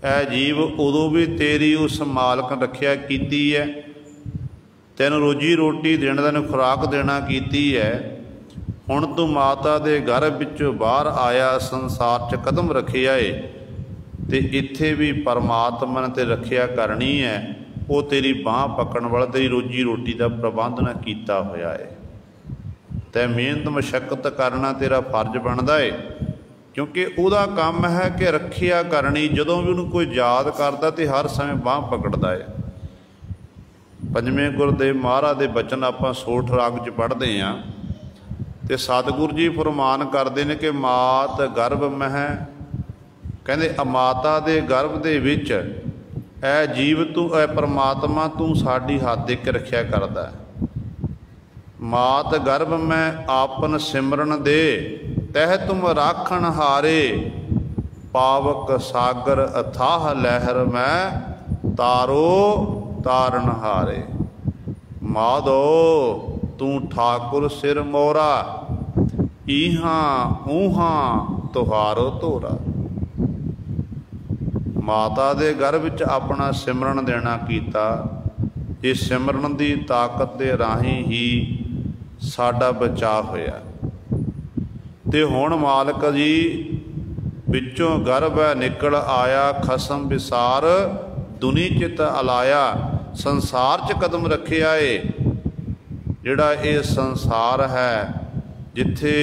ਇਹ ਜੀਵ ਉਦੋਂ ਵੀ ਤੇਰੀ ਉਸ ਮਾਲਕ ਨੇ ਰੱਖਿਆ ਕੀਤੀ ਹੈ, ਤੈਨੂੰ ਰੋਜੀ ਰੋਟੀ ਦੇਣ, ਤੈਨੂੰ ਖੁਰਾਕ ਦੇਣਾ ਕੀਤੀ ਹੈ। ਹੁਣ ਤੂੰ ਮਾਤਾ ਦੇ ਗਰਭ ਵਿੱਚੋਂ ਬਾਹਰ ਆਇਆ, ਸੰਸਾਰ 'ਚ ਕਦਮ ਰੱਖਿਆ ਏ, ਤੇ ਇੱਥੇ ਵੀ ਪਰਮਾਤਮਾ ਨੇ ਤੇ ਰੱਖਿਆ ਕਰਨੀ ਹੈ। ਉਹ ਤੇਰੀ ਬਾਂਹ ਪਕੜਨ ਵਾਲਾ, ਤੇਰੀ ਰੋਜੀ ਰੋਟੀ ਦਾ ਪ੍ਰਬੰਧ ਨਾ ਕੀਤਾ ਹੋਇਆ ਹੈ। ਤੈ ਮਿਹਨਤ ਮਸ਼ੱਕਤ ਕਰਨਾ ਤੇਰਾ ਫਰਜ਼ ਬਣਦਾ ਏ, ਕਿਉਂਕਿ ਉਹਦਾ ਕੰਮ ਹੈ ਕਿ ਰੱਖਿਆ ਕਰਨੀ। ਜਦੋਂ ਵੀ ਉਹਨੂੰ ਕੋਈ ਯਾਦ ਕਰਦਾ ਤੇ ਹਰ ਸਮੇਂ ਬਾਂਹ ਪਕੜਦਾ ਏ। ਪੰਜਵੇਂ ਗੁਰਦੇਵ ਮਹਾਰਾਜ ਦੇ ਬਚਨ ਆਪਾਂ ਸੋਠ ਰਾਗ 'ਚ ਪੜ੍ਹਦੇ ਹਾਂ ਤੇ ਸਤਿਗੁਰੂ ਜੀ ਫਰਮਾਨ ਕਰਦੇ ਨੇ ਕਿ ਮਾਤ ਗਰਭ ਮਹਿ, ਕਹਿੰਦੇ ਮਾਤਾ ਦੇ ਗਰਭ ਦੇ ਵਿੱਚ ਐ ਜੀਵ ਤੂੰ, ਐ ਪਰਮਾਤਮਾ ਤੂੰ ਸਾਡੀ ਹੱਥ ਦੇ ਕੇ ਰੱਖਿਆ ਕਰਦਾ। ਮਾਤ ਗਰਭ ਮੈਂ ਆਪਨ ਸਿਮਰਨ ਦੇ, ਤਹਿ ਤੁਮ ਰਾਖਣ ਹਾਰੇ, ਪਾਵਕ ਸਾਗਰ ਅਥਾਹ ਲਹਿਰ ਮੈਂ, ਤਾਰੋ ਤਾਰਨ ਹਾਰੇ। ਮਾਧੋ ਤੂੰ ਠਾਕੁਰ ਸਿਰ ਮੋਰਾ, ਈਹਾਂ ਊਹਾਂ ਤੁਹਾਰੋ ਧੋਰਾ। ਮਾਤਾ ਦੇ ਗਰਭ ਵਿੱਚ ਆਪਣਾ ਸਿਮਰਨ ਦੇਣਾ ਕੀਤਾ। ਇਸ ਸਿਮਰਨ ਦੀ ਤਾਕਤ ਦੇ ਰਾਹੀਂ ਹੀ ਸਾਡਾ ਬਚਾਅ ਹੋਇਆ। ਤੇ ਹੁਣ ਮਾਲਕ ਜੀ ਵਿੱਚੋਂ ਗਰਭ ਨਿਕਲ ਆਇਆ, ਖਸਮ ਵਿਸਾਰ ਦੁਨੀ ਚਿਤ ਅਲਾਇਆ। ਸੰਸਾਰ 'ਚ ਕਦਮ ਰੱਖਿਆ ਏ। ਜਿਹੜਾ ਇਹ ਸੰਸਾਰ ਹੈ ਜਿੱਥੇ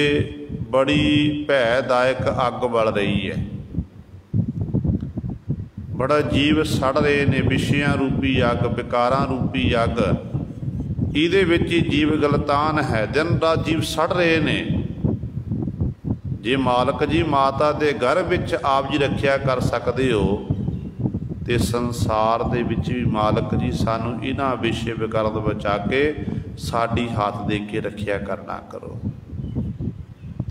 ਬੜੀ ਭੈਦਾਇਕ ਅੱਗ ਬਲ ਰਹੀ ਹੈ, ਬੜਾ ਜੀਵ ਸੜ ਰਹੇ ਨੇ, ਵਿਸ਼ਿਆਂ ਰੂਪੀ ਅੱਗ, ਵਿਕਾਰਾਂ ਰੂਪੀ ਅੱਗ, ਇਹਦੇ ਵਿੱਚ ਹੀ ਜੀਵ ਗਲਤਾਨ ਹੈ। ਦਿਨ ਰਾਤ ਜੀਵ ਸੜ ਰਹੇ ਨੇ। ਜੇ ਮਾਲਕ ਜੀ ਮਾਤਾ ਦੇ ਗਰਭ ਵਿੱਚ ਆਪ ਜੀ ਰੱਖਿਆ ਕਰ ਸਕਦੇ ਹੋ, ਤੇ ਸੰਸਾਰ ਦੇ ਵਿੱਚ ਵੀ ਮਾਲਕ ਜੀ ਸਾਨੂੰ ਇਹਨਾਂ ਵਿਸ਼ੇ ਵਿਕਾਰਾਂ ਤੋਂ ਬਚਾ ਕੇ ਸਾਡੀ ਹੱਥ ਦੇ ਕੇ ਰੱਖਿਆ ਕਰਨਾ ਕਰੋ।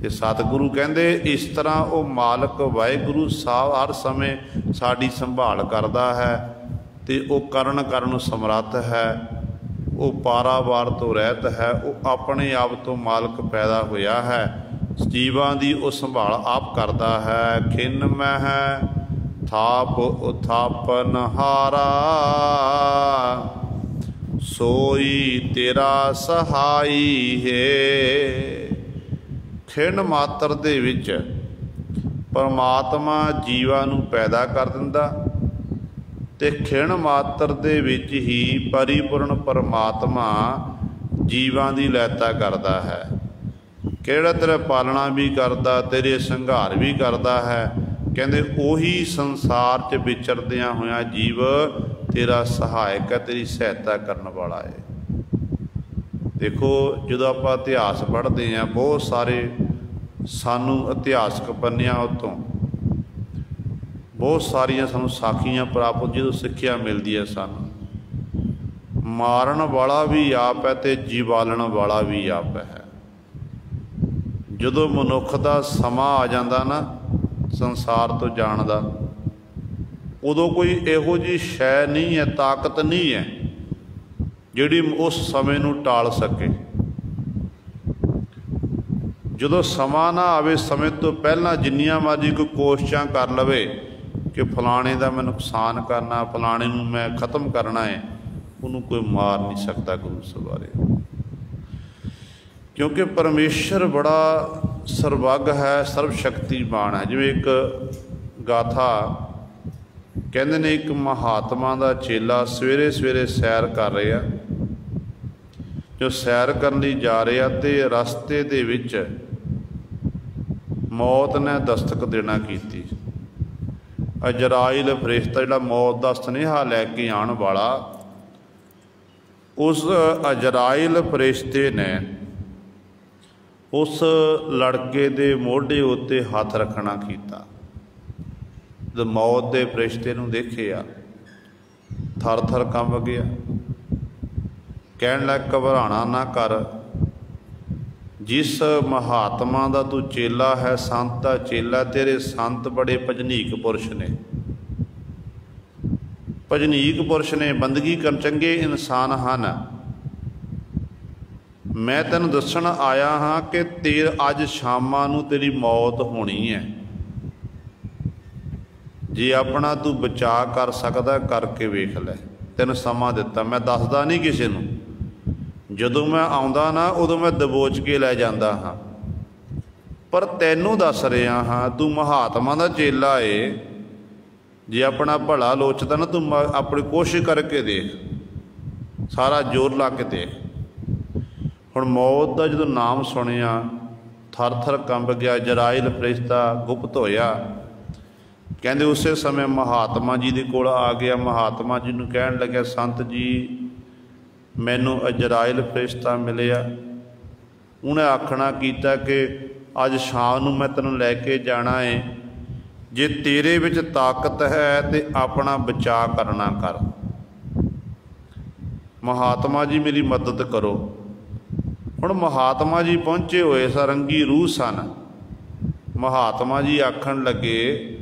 ਤੇ ਸਤਿਗੁਰੂ ਕਹਿੰਦੇ ਇਸ ਤਰ੍ਹਾਂ ਉਹ ਮਾਲਕ ਵਾਹਿਗੁਰੂ ਸਾਹਿਬ ਹਰ ਸਮੇਂ ਸਾਡੀ ਸੰਭਾਲ ਕਰਦਾ ਹੈ, ਤੇ ਉਹ ਕਰਨ ਨੂੰ ਸਮਰੱਥ ਹੈ। ਉਹ ਪਾਰਾਵਾਰ ਤੋਂ ਰਹਿਤ ਹੈ। ਉਹ ਆਪਣੇ ਆਪ ਤੋਂ ਮਾਲਕ ਪੈਦਾ ਹੋਇਆ ਹੈ। ਜੀਵਾਂ ਦੀ ਉਹ ਸੰਭਾਲ ਆਪ ਕਰਦਾ ਹੈ। ਖਿਨ ਮਹਿ ਥਾਪ ਉਥਾਪਨ ਹਾਰਾ, ਸੋਈ ਤੇਰਾ ਸਹਾਈ ਹੈ। ਖਿਣ ਮਾਤਰ ਦੇ ਵਿੱਚ ਪਰਮਾਤਮਾ ਜੀਵਾਂ ਨੂੰ ਪੈਦਾ ਕਰ ਦਿੰਦਾ, ਤੇ ਖਿਣ ਮਾਤਰ ਦੇ ਵਿੱਚ ਹੀ ਪਰਿਪੂਰਨ ਪਰਮਾਤਮਾ ਜੀਵਾਂ ਦੀ ਲੈਤਾ ਕਰਦਾ ਹੈ। ਕਿਹੜਾ ਤੇਰਾ ਪਾਲਣਾ ਵੀ ਕਰਦਾ, ਤੇਰੇ ਸੰਘਾਰ ਵੀ ਕਰਦਾ ਹੈ। ਕਹਿੰਦੇ ਉਹੀ ਸੰਸਾਰ 'ਚ ਵਿਚਰਦਿਆਂ ਹੋਇਆਂ ਜੀਵ ਤੇਰਾ ਸਹਾਇਕ ਹੈ, ਤੇਰੀ ਸਹਾਇਤਾ ਕਰਨ ਵਾਲਾ ਹੈ। ਦੇਖੋ ਜਦੋਂ ਆਪਾਂ ਇਤਿਹਾਸ ਪੜ੍ਹਦੇ ਹਾਂ, ਬਹੁਤ ਸਾਰੇ ਸਾਨੂੰ ਇਤਿਹਾਸਕ ਪੰਨਿਆਂ ਉੱਤੋਂ ਬਹੁਤ ਸਾਰੀਆਂ ਸਾਨੂੰ ਸਾਖੀਆਂ ਪ੍ਰਾਪਤ ਜਦੋਂ ਸਿੱਖਿਆ ਮਿਲਦੀ ਹੈ। ਸਾਨੂੰ ਮਾਰਨ ਵਾਲਾ ਵੀ ਆਪ ਹੈ ਤੇ ਜੀਵਾਲਣ ਵਾਲਾ ਵੀ ਆਪ ਹੈ। ਜਦੋਂ ਮਨੁੱਖ ਦਾ ਸਮਾਂ ਆ ਜਾਂਦਾ ਨਾ ਸੰਸਾਰ ਤੋਂ ਜਾਣ ਦਾ, ਉਦੋਂ ਕੋਈ ਇਹੋ ਜਿਹੀ ਸ਼ੈ ਨਹੀਂ ਹੈ, ਤਾਕਤ ਨਹੀਂ ਹੈ ਜਿਹੜੀ ਉਸ ਸਮੇਂ ਨੂੰ ਟਾਲ ਸਕੇ। ਜਦੋਂ ਸਮਾਂ ਨਾ ਆਵੇ, ਸਮੇਂ ਤੋਂ ਪਹਿਲਾਂ ਜਿੰਨੀਆਂ ਮਰਜ਼ੀ ਕੋਈ ਕੋਸ਼ਿਸ਼ਾਂ ਕਰ ਲਵੇ ਕਿ ਫਲਾਣੇ ਦਾ ਮੈਂ ਨੁਕਸਾਨ ਕਰਨਾ, ਫਲਾਣੇ ਨੂੰ ਮੈਂ ਖ਼ਤਮ ਕਰਨਾ ਹੈ, ਉਹਨੂੰ ਕੋਈ ਮਾਰ ਨਹੀਂ ਸਕਦਾ ਗੁਰੂ ਸਵਾਰੇ। ਕਿਉਂਕਿ ਪਰਮੇਸ਼ਰ ਬੜਾ ਸਰਵੱਗ ਹੈ, ਸਰਵ ਸ਼ਕਤੀਮਾਨ ਹੈ। ਜਿਵੇਂ ਇੱਕ ਗਾਥਾ ਕਹਿੰਦੇ ਨੇ, ਇੱਕ ਮਹਾਤਮਾ ਦਾ ਚੇਲਾ ਸਵੇਰੇ ਸਵੇਰੇ ਸੈਰ ਕਰ ਰਿਹਾ। ਜੋ ਸੈਰ ਕਰਨ ਲਈ ਜਾ ਰਿਹਾ ਤੇ ਰਸਤੇ ਦੇ ਵਿੱਚ ਮੌਤ ਨੇ ਦਸਤਕ ਦੇਣਾ ਕੀਤੀ। ਅਜਰਾਇਲ ਫਰਿਸ਼ਤਾ ਜਿਹੜਾ ਮੌਤ ਦਾ ਸੁਨੇਹਾ ਲੈ ਕੇ ਆਉਣ ਵਾਲਾ, ਉਸ ਅਜਰਾਇਲ ਫਰਿਸ਼ਤੇ ਨੇ ਉਸ ਲੜਕੇ ਦੇ ਮੋਢੇ ਉੱਤੇ ਹੱਥ ਰੱਖਣਾ ਕੀਤਾ। ਜਦੋਂ ਮੌਤ ਦੇ ਫਰਿਸ਼ਤੇ ਨੂੰ ਦੇਖਿਆ, ਥਰ ਥਰ ਕੰਬ ਗਿਆ। ਕਹਿਣ ਲੱਗ, ਘਬਰਾਣਾ ਨਾ ਕਰ, ਜਿਸ ਮਹਾਤਮਾ ਦਾ ਤੂੰ ਚੇਲਾ ਹੈ, ਸੰਤ ਦਾ ਚੇਲਾ, ਤੇਰੇ ਸੰਤ ਬੜੇ ਭਜਨੀਕ ਪੁਰਸ਼ ਨੇ, ਭਜਨੀਕ ਪੁਰਸ਼ ਨੇ, ਬੰਦਗੀ ਕਰਨ ਚੰਗੇ ਇਨਸਾਨ ਹਨ। ਮੈਂ ਤੈਨੂੰ ਦੱਸਣ ਆਇਆ ਹਾਂ ਕਿ ਅੱਜ ਸ਼ਾਮਾਂ ਨੂੰ ਤੇਰੀ ਮੌਤ ਹੋਣੀ ਹੈ। ਜੇ ਆਪਣਾ ਤੂੰ ਬਚਾਅ ਕਰ ਸਕਦਾ ਕਰਕੇ ਵੇਖ ਲੈ। ਤੈਨੂੰ ਸਮਾਂ ਦਿੱਤਾ, ਮੈਂ ਦੱਸਦਾ ਨਹੀਂ ਕਿਸੇ ਨੂੰ। ਜਦੋਂ ਮੈਂ ਆਉਂਦਾ ਨਾ ਉਦੋਂ ਮੈਂ ਦਬੋਚ ਕੇ ਲੈ ਜਾਂਦਾ ਹਾਂ, ਪਰ ਤੈਨੂੰ ਦੱਸ ਰਿਹਾ ਹਾਂ। ਤੂੰ ਮਹਾਤਮਾ ਦਾ ਚੇਲਾ ਏ। ਜੇ ਆਪਣਾ ਭਲਾ ਲੋਚਦਾ ਨਾ, ਤੂੰ ਆਪਣੀ ਕੋਸ਼ਿਸ਼ ਕਰਕੇ ਦੇਖ, ਸਾਰਾ ਜ਼ੋਰ ਲਾ ਕੇ ਦੇਖ। ਹੁਣ ਮੌਤ ਦਾ ਜਦੋਂ ਨਾਮ ਸੁਣਿਆ, ਥਰ ਥਰ ਕੰਬ ਗਿਆ। ਜਰਾਇਲ ਫਰਿਸ਼ਤਾ ਗੁਪਤ ਹੋਇਆ। ਕਹਿੰਦੇ ਉਸੇ ਸਮੇਂ ਮਹਾਤਮਾ ਜੀ ਦੇ ਕੋਲ ਆ ਗਿਆ। ਮਹਾਤਮਾ ਜੀ ਨੂੰ ਕਹਿਣ ਲੱਗਿਆ, ਸੰਤ ਜੀ ਮੈਨੂੰ ਅਜਰਾਇਲ ਫਰਿਸ਼ਤਾ ਮਿਲਿਆ ਉਹਨੇ ਆਖਣਾ ਕੀਤਾ ਕਿ ਅੱਜ ਸ਼ਾਮ ਨੂੰ ਮੈਂ ਤੈਨੂੰ ਲੈ ਕੇ ਜਾਣਾ ਹੈ, ਜੇ ਤੇਰੇ ਵਿੱਚ ਤਾਕਤ ਹੈ ਤੇ ਆਪਣਾ ਬਚਾਅ ਕਰਨਾ ਕਰ। ਮਹਾਤਮਾ ਜੀ ਮੇਰੀ ਮਦਦ ਕਰੋ। ਹੁਣ ਮਹਾਤਮਾ ਜੀ ਪਹੁੰਚੇ ਹੋਏ ਸਾਰੰਗੀ ਰੂਹ ਸਨ। ਮਹਾਤਮਾ ਜੀ ਆਖਣ ਲੱਗੇ,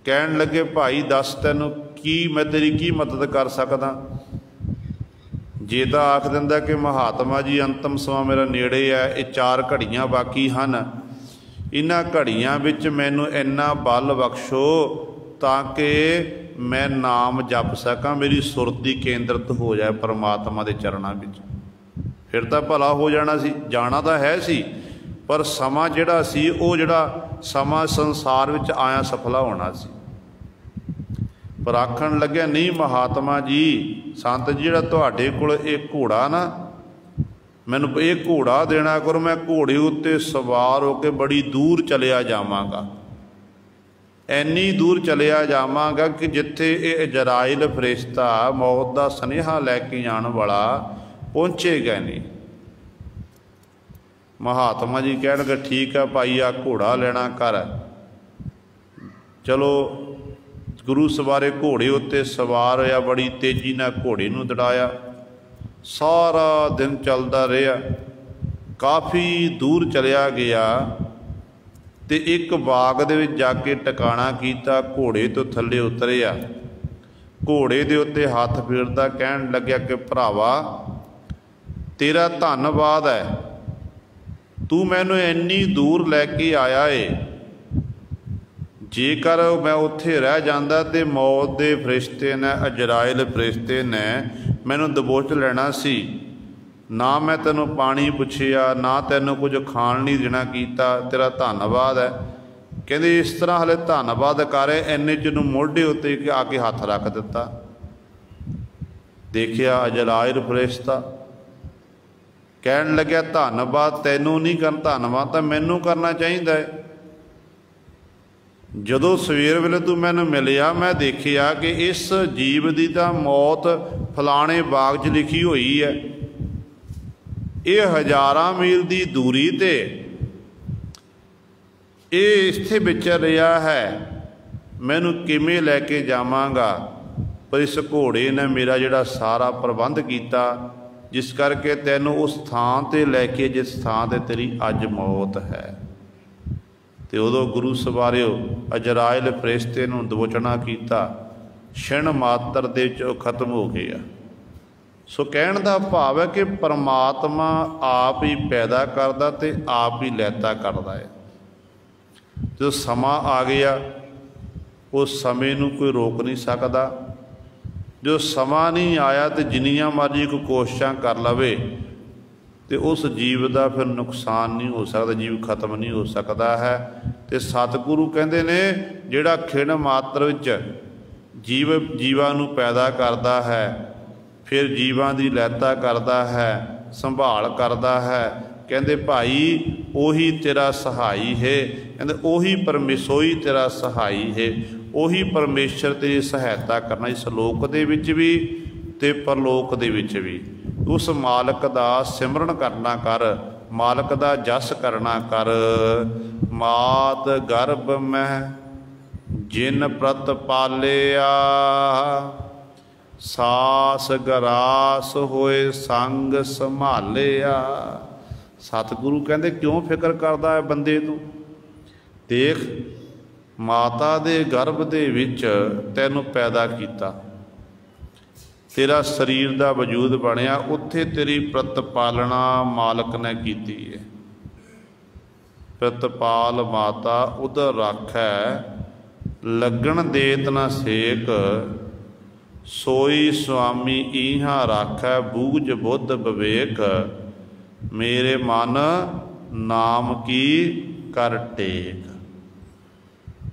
ਕਹਿਣ ਲੱਗੇ, ਭਾਈ ਦੱਸ ਤੈਨੂੰ ਕੀ ਮੈਂ ਤੇਰੀ ਕੀ ਮਦਦ ਕਰ ਸਕਦਾ। ਜੇ ਤਾਂ ਆਖ ਦਿੰਦਾ ਕਿ ਮਹਾਤਮਾ ਜੀ ਅੰਤਮ ਸਮਾਂ ਮੇਰਾ ਨੇੜੇ ਹੈ, ਇਹ 4 ਘੜੀਆਂ ਬਾਕੀ ਹਨ, ਇਹਨਾਂ ਘੜੀਆਂ ਵਿੱਚ ਮੈਨੂੰ ਇੰਨਾ ਬਲ ਬਖਸ਼ੋ ਤਾਂ ਕਿ ਮੈਂ ਨਾਮ ਜਪ ਸਕਾਂ, ਮੇਰੀ ਸੁਰਤੀ ਕੇਂਦਰਿਤ ਹੋ ਜਾਏ ਪਰਮਾਤਮਾ ਦੇ ਚਰਨਾਂ ਵਿੱਚ, ਫਿਰ ਤਾਂ ਭਲਾ ਹੋ ਜਾਣਾ ਸੀ। ਜਾਣਾ ਤਾਂ ਹੈ ਸੀ, ਪਰ ਸਮਾਂ ਜਿਹੜਾ ਸੀ ਉਹ ਜਿਹੜਾ ਸਮਾਂ ਸੰਸਾਰ ਵਿੱਚ ਆਇਆ ਸਫਲਾ ਹੋਣਾ ਸੀ। ਪਰ ਆਖਣ ਲੱਗਿਆ, ਨਹੀਂ ਮਹਾਤਮਾ ਜੀ, ਸੰਤ ਜੀ, ਜਿਹੜਾ ਤੁਹਾਡੇ ਕੋਲ ਇਹ ਘੋੜਾ ਨਾ, ਮੈਨੂੰ ਇਹ ਘੋੜਾ ਦੇਣਾ ਕਰੋ, ਮੈਂ ਘੋੜੇ ਉੱਤੇ ਸਵਾਰ ਹੋ ਕੇ ਬੜੀ ਦੂਰ ਚਲਿਆ ਜਾਵਾਂਗਾ, ਇੰਨੀ ਦੂਰ ਚਲਿਆ ਜਾਵਾਂਗਾ ਕਿ ਜਿੱਥੇ ਇਹ ਅਜਰਾਇਲ ਫਰਿਸ਼ਤਾ ਮੌਤ ਦਾ ਸੁਨੇਹਾ ਲੈ ਕੇ ਆਉਣ ਵਾਲਾ ਪਹੁੰਚੇਗਾ ਨਹੀਂ। ਮਹਾਤਮਾ ਜੀ ਕਹਿਣਗੇ, ਠੀਕ ਹੈ ਭਾਈ, ਆ ਘੋੜਾ ਲੈਣਾ ਕਰ। ਚਲੋ ਗੁਰੂ ਸਵਾਰੇ ਘੋੜੇ ਉੱਤੇ ਸਵਾਰ ਹੋਇਆ, ਬੜੀ ਤੇਜ਼ੀ ਨਾਲ ਘੋੜੇ ਨੂੰ ਦੜਾਇਆ, ਸਾਰਾ ਦਿਨ ਚੱਲਦਾ ਰਿਹਾ, ਕਾਫੀ ਦੂਰ ਚਲਿਆ ਗਿਆ ਤੇ ਇੱਕ ਬਾਗ ਦੇ ਵਿੱਚ ਜਾ ਕੇ ਟਿਕਾਣਾ ਕੀਤਾ, ਘੋੜੇ ਤੋਂ ਥੱਲੇ ਉਤਰਿਆ, ਘੋੜੇ ਦੇ ਉੱਤੇ ਹੱਥ ਫੇਰਦਾ ਕਹਿਣ ਲੱਗਿਆ ਕਿ ਭਰਾਵਾ ਤੇਰਾ ਧੰਨਵਾਦ ਹੈ, ਤੂੰ ਮੈਨੂੰ ਇੰਨੀ ਦੂਰ ਲੈ ਕੇ ਆਇਆ ਏ, ਜੇਕਰ ਮੈਂ ਉੱਥੇ ਰਹਿ ਜਾਂਦਾ ਤੇ ਮੌਤ ਦੇ ਫਰਿਸ਼ਤੇ ਨੇ, ਅਜਰਾਇਲ ਫਰਿਸ਼ਤੇ ਨੇ ਮੈਨੂੰ ਦਬੋਚ ਲੈਣਾ ਸੀ। ਨਾ ਮੈਂ ਤੈਨੂੰ ਪਾਣੀ ਪੁੱਛਿਆ, ਨਾ ਤੈਨੂੰ ਕੁਝ ਖਾਣ ਨਹੀਂ ਦੇਣਾ ਕੀਤਾ, ਤੇਰਾ ਧੰਨਵਾਦ ਹੈ। ਕਹਿੰਦੇ ਇਸ ਤਰ੍ਹਾਂ ਹਲੇ ਧੰਨਵਾਦ ਕਰ, ਇੰਨੇ ਚ ਨੂੰ ਮੋਢੇ ਉੱਤੇ ਆ ਕੇ ਹੱਥ ਰੱਖ ਦਿੱਤਾ। ਦੇਖਿਆ ਅਜਰਾਇਲ ਫਰਿਸ਼ਤਾ ਕਹਿਣ ਲੱਗਿਆ, ਧੰਨਵਾਦ ਤੈਨੂੰ ਨਹੀਂ ਕਰਨਾ, ਧੰਨਵਾਦ ਤਾਂ ਮੈਨੂੰ ਕਰਨਾ ਚਾਹੀਦਾ ਹੈ। ਜਦੋਂ ਸਵੇਰ ਵੇਲੇ ਤੂੰ ਮੈਨੂੰ ਮਿਲਿਆ, ਮੈਂ ਦੇਖਿਆ ਕਿ ਇਸ ਜੀਵ ਦੀ ਤਾਂ ਮੌਤ ਫਲਾਣੇ ਬਾਗ 'ਚ ਲਿਖੀ ਹੋਈ ਹੈ, ਇਹ ਹਜ਼ਾਰਾਂ ਮੀਲ ਦੀ ਦੂਰੀ ਤੇ ਇਹ ਇੱਥੇ ਵਿਚਰ ਰਿਹਾ ਹੈ, ਮੈਨੂੰ ਕਿਵੇਂ ਲੈ ਕੇ ਜਾਵਾਂਗਾ। ਪਰ ਇਸ ਘੋੜੇ ਨੇ ਮੇਰਾ ਜਿਹੜਾ ਸਾਰਾ ਪ੍ਰਬੰਧ ਕੀਤਾ, ਜਿਸ ਕਰਕੇ ਤੈਨੂੰ ਉਸ ਥਾਂ 'ਤੇ ਲੈ ਕੇ ਜਿਸ ਥਾਂ 'ਤੇ ਤੇਰੀ ਅੱਜ ਮੌਤ ਹੈ। ਤੇ ਉਦੋਂ ਗੁਰੂ ਸਵਾਰਿਓ ਅਜਰਾਇਲ ਫਰਿਸ਼ਤੇ ਨੂੰ ਦਬੋਚਣਾ ਕੀਤਾ, ਛਿਣ ਮਾਤਰ ਦੇ ਵਿੱਚ ਉਹ ਖਤਮ ਹੋ ਗਿਆ। ਸੋ ਕਹਿਣ ਦਾ ਭਾਵ ਹੈ ਕਿ ਪਰਮਾਤਮਾ ਆਪ ਹੀ ਪੈਦਾ ਕਰਦਾ ਤੇ ਆਪ ਹੀ ਲੈਤਾ ਕਰਦਾ ਹੈ। ਜਦੋਂ ਸਮਾਂ ਆ ਗਿਆ, ਉਸ ਸਮੇਂ ਨੂੰ ਕੋਈ ਰੋਕ ਨਹੀਂ ਸਕਦਾ। ਜੋ ਸਮਾਂ ਨਹੀਂ ਆਇਆ ਤੇ ਜਿੰਨੀਆਂ ਮਰਜ਼ੀ ਕੋਈ ਕੋਸ਼ਿਸ਼ਾਂ ਕਰ ਲਵੇ ਤੇ ਉਸ ਜੀਵ ਦਾ ਫਿਰ ਨੁਕਸਾਨ ਨਹੀਂ ਹੋ ਸਕਦਾ, ਜੀਵ ਖਤਮ ਨਹੀਂ ਹੋ ਸਕਦਾ ਹੈ। ਤੇ ਸਤਿਗੁਰੂ ਕਹਿੰਦੇ ਨੇ, ਜਿਹੜਾ ਖਿਣ ਮਾਤਰ ਵਿੱਚ ਜੀਵਾਂ ਨੂੰ ਪੈਦਾ ਕਰਦਾ ਹੈ, ਫਿਰ ਜੀਵਾਂ ਦੀ ਲੈਤਾ ਕਰਦਾ ਹੈ, ਸੰਭਾਲ ਕਰਦਾ ਹੈ, ਕਹਿੰਦੇ ਭਾਈ ਉਹੀ ਤੇਰਾ ਸਹਾਈ ਹੈ। ਕਹਿੰਦੇ ਉਹੀ ਪਰਮੇਸ਼ੋਈ ਤੇਰਾ ਸਹਾਈ ਹੈ, ਉਹੀ ਪਰਮੇਸ਼ਰ ਤੇਰੀ ਸਹਾਇਤਾ ਕਰਨਾ, ਇਸ ਲੋਕ ਦੇ ਵਿੱਚ ਵੀ ਤੇ ਪਰਲੋਕ ਦੇ ਵਿੱਚ ਵੀ। ਉਸ ਮਾਲਕ ਦਾ ਸਿਮਰਨ ਕਰਨਾ ਕਰ, ਮਾਲਕ ਦਾ ਜਸ ਕਰਨਾ ਕਰ। ਮਾਤ ਗਰਭ ਮਹਿ ਜਿਨ ਪ੍ਰਤ ਪਾਲਿਆ, ਸਾਸ ਗਰਾਸ ਹੋਏ ਸੰਗ ਸੰਭਾਲਿਆ। ਸਤਿਗੁਰੂ ਕਹਿੰਦੇ ਕਿਉਂ ਫਿਕਰ ਕਰਦਾ ਹੈ ਬੰਦੇ ਤੂੰ? ਦੇਖ, ਮਾਤਾ ਦੇ ਗਰਭ ਦੇ ਵਿੱਚ ਤੈਨੂੰ ਪੈਦਾ ਕੀਤਾ, ਤੇਰਾ ਸਰੀਰ ਦਾ ਵਜੂਦ ਬਣਿਆ, ਉੱਥੇ ਤੇਰੀ ਪ੍ਰਤਪਾਲਣਾ ਮਾਲਕ ਨੇ ਕੀਤੀ ਹੈ। ਪ੍ਰਤਪਾਲ ਮਾਤਾ ਉਧਰ ਰਾਖੈ, ਲੱਗਣ ਦੇਤ ਨਾ ਸੇਕ, ਸੋਈ ਸੁਆਮੀ ਈਹਾਂ ਰਾਖੈ, ਬੂਝ ਬੁੱਧ ਵਿਵੇਕ, ਮੇਰੇ ਮਨ ਨਾਮ ਕੀ ਕਰ ਟੇਕ।